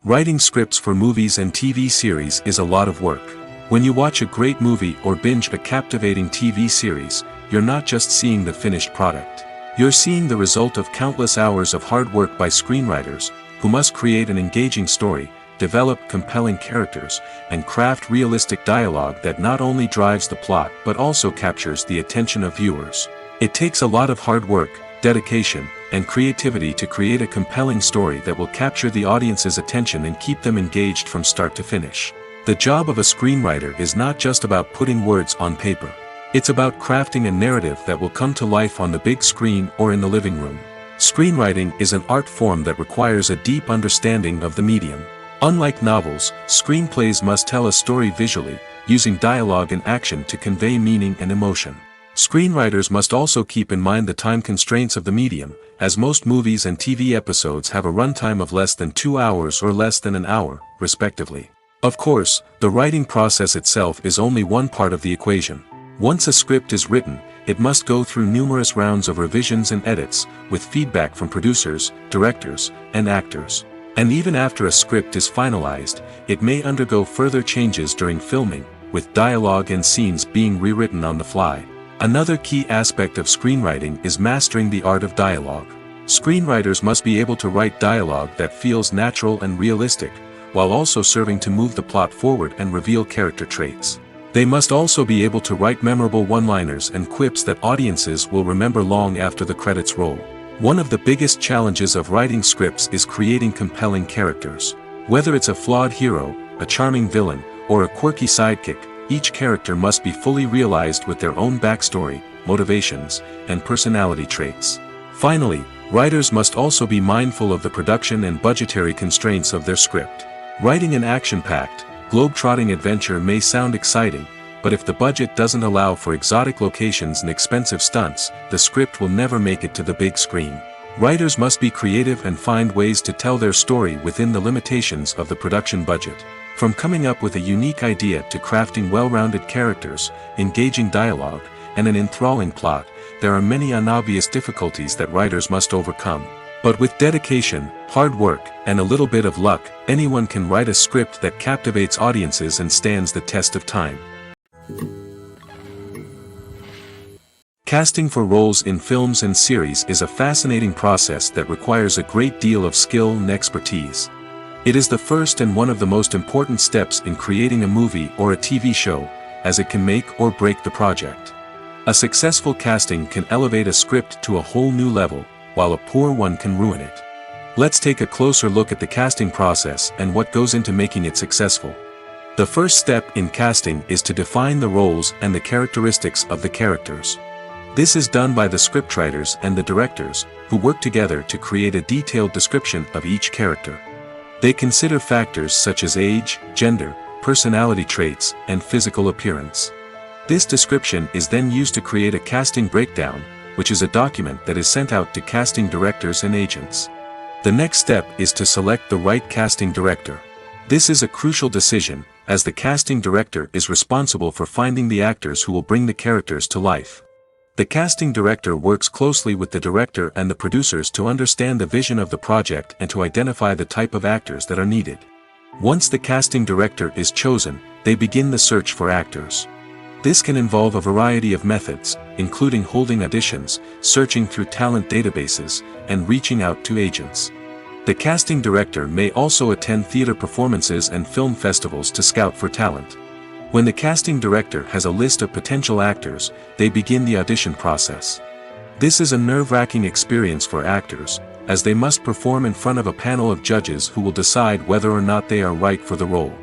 Writing scripts for movies and TV series is a lot of work. When you watch a great movie or binge a captivating TV series, you're not just seeing the finished product. You're seeing the result of countless hours of hard work by screenwriters, who must create an engaging story, develop compelling characters, and craft realistic dialogue that not only drives the plot but also captures the attention of viewers. It takes a lot of hard work, dedication, and creativity to create a compelling story that will capture the audience's attention and keep them engaged from start to finish. The job of a screenwriter is not just about putting words on paper. It's about crafting a narrative that will come to life on the big screen or in the living room. Screenwriting is an art form that requires a deep understanding of the medium. Unlike novels, screenplays must tell a story visually, using dialogue and action to convey meaning and emotion. Screenwriters must also keep in mind the time constraints of the medium, as most movies and TV episodes have a runtime of less than 2 hours or less than an hour, respectively. Of course, the writing process itself is only one part of the equation. Once a script is written, it must go through numerous rounds of revisions and edits, with feedback from producers, directors, and actors. And even after a script is finalized, it may undergo further changes during filming, with dialogue and scenes being rewritten on the fly. Another key aspect of screenwriting is mastering the art of dialogue. Screenwriters must be able to write dialogue that feels natural and realistic, while also serving to move the plot forward and reveal character traits. They must also be able to write memorable one-liners and quips that audiences will remember long after the credits roll. One of the biggest challenges of writing scripts is creating compelling characters. Whether it's a flawed hero, a charming villain, or a quirky sidekick, each character must be fully realized with their own backstory, motivations, and personality traits. Finally, writers must also be mindful of the production and budgetary constraints of their script. Writing an action-packed, globe-trotting adventure may sound exciting, but if the budget doesn't allow for exotic locations and expensive stunts, the script will never make it to the big screen. Writers must be creative and find ways to tell their story within the limitations of the production budget. From coming up with a unique idea to crafting well-rounded characters, engaging dialogue, and an enthralling plot, there are many unobvious difficulties that writers must overcome. But with dedication, hard work, and a little bit of luck, anyone can write a script that captivates audiences and stands the test of time. Casting for roles in films and series is a fascinating process that requires a great deal of skill and expertise. It is the first and one of the most important steps in creating a movie or a TV show, as it can make or break the project. A successful casting can elevate a script to a whole new level, while a poor one can ruin it. Let's take a closer look at the casting process and what goes into making it successful. The first step in casting is to define the roles and the characteristics of the characters. This is done by the scriptwriters and the directors, who work together to create a detailed description of each character. They consider factors such as age, gender, personality traits, and physical appearance. This description is then used to create a casting breakdown, which is a document that is sent out to casting directors and agents. The next step is to select the right casting director. This is a crucial decision, as the casting director is responsible for finding the actors who will bring the characters to life. The casting director works closely with the director and the producers to understand the vision of the project and to identify the type of actors that are needed. Once the casting director is chosen, they begin the search for actors. This can involve a variety of methods, including holding auditions, searching through talent databases, and reaching out to agents. The casting director may also attend theater performances and film festivals to scout for talent. When the casting director has a list of potential actors, they begin the audition process. This is a nerve-wracking experience for actors, as they must perform in front of a panel of judges who will decide whether or not they are right for the role.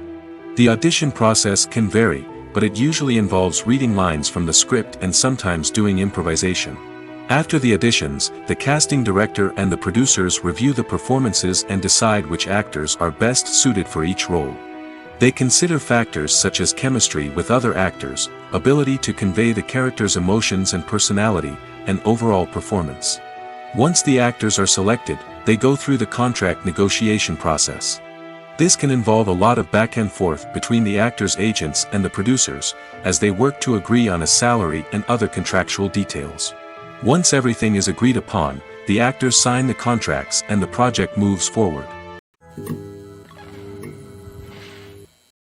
The audition process can vary, but it usually involves reading lines from the script and sometimes doing improvisation. After the auditions, the casting director and the producers review the performances and decide which actors are best suited for each role. They consider factors such as chemistry with other actors, ability to convey the character's emotions and personality, and overall performance. Once the actors are selected, they go through the contract negotiation process. This can involve a lot of back and forth between the actors' agents and the producers, as they work to agree on a salary and other contractual details. Once everything is agreed upon, the actors sign the contracts and the project moves forward.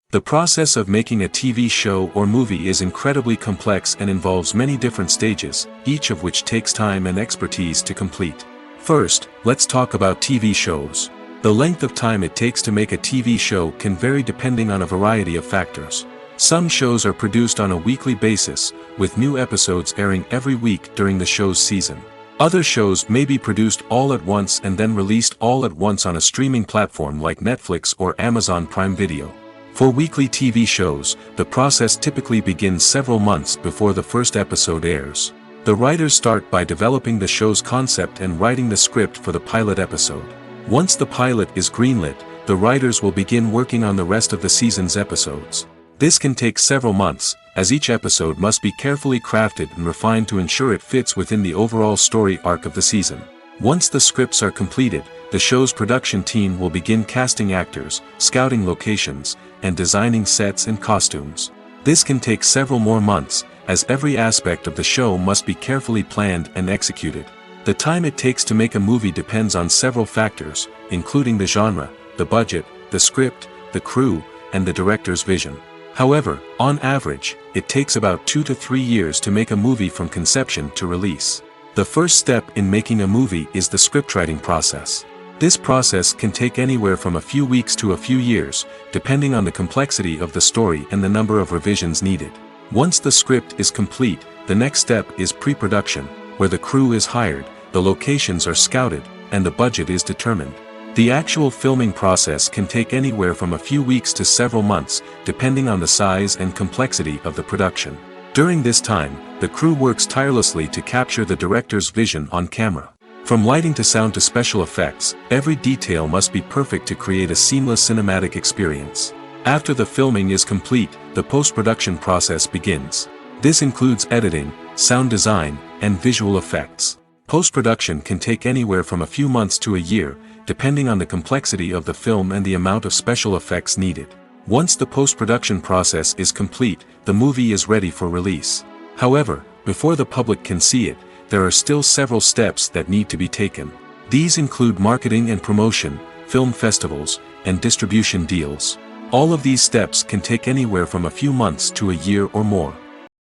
The process of making a TV show or movie is incredibly complex and involves many different stages, each of which takes time and expertise to complete. First, let's talk about TV shows. The length of time it takes to make a TV show can vary depending on a variety of factors. Some shows are produced on a weekly basis, with new episodes airing every week during the show's season. Other shows may be produced all at once and then released all at once on a streaming platform like Netflix or Amazon Prime Video. For weekly TV shows, the process typically begins several months before the first episode airs. The writers start by developing the show's concept and writing the script for the pilot episode. Once the pilot is greenlit, the writers will begin working on the rest of the season's episodes. This can take several months, as each episode must be carefully crafted and refined to ensure it fits within the overall story arc of the season. Once the scripts are completed, the show's production team will begin casting actors, scouting locations, and designing sets and costumes. This can take several more months, as every aspect of the show must be carefully planned and executed. The time it takes to make a movie depends on several factors, including the genre, the budget, the script, the crew, and the director's vision. However, on average, it takes about 2 to 3 years to make a movie from conception to release. The first step in making a movie is the scriptwriting process. This process can take anywhere from a few weeks to a few years, depending on the complexity of the story and the number of revisions needed. Once the script is complete, the next step is pre-production, where the crew is hired, the locations are scouted, and the budget is determined. The actual filming process can take anywhere from a few weeks to several months, depending on the size and complexity of the production. During this time, the crew works tirelessly to capture the director's vision on camera. From lighting to sound to special effects, every detail must be perfect to create a seamless cinematic experience. After the filming is complete, the post-production process begins. This includes editing, sound design, and visual effects. Post-production can take anywhere from a few months to a year, depending on the complexity of the film and the amount of special effects needed. Once the post-production process is complete, the movie is ready for release. However, before the public can see it, there are still several steps that need to be taken. These include marketing and promotion, film festivals, and distribution deals. All of these steps can take anywhere from a few months to a year or more.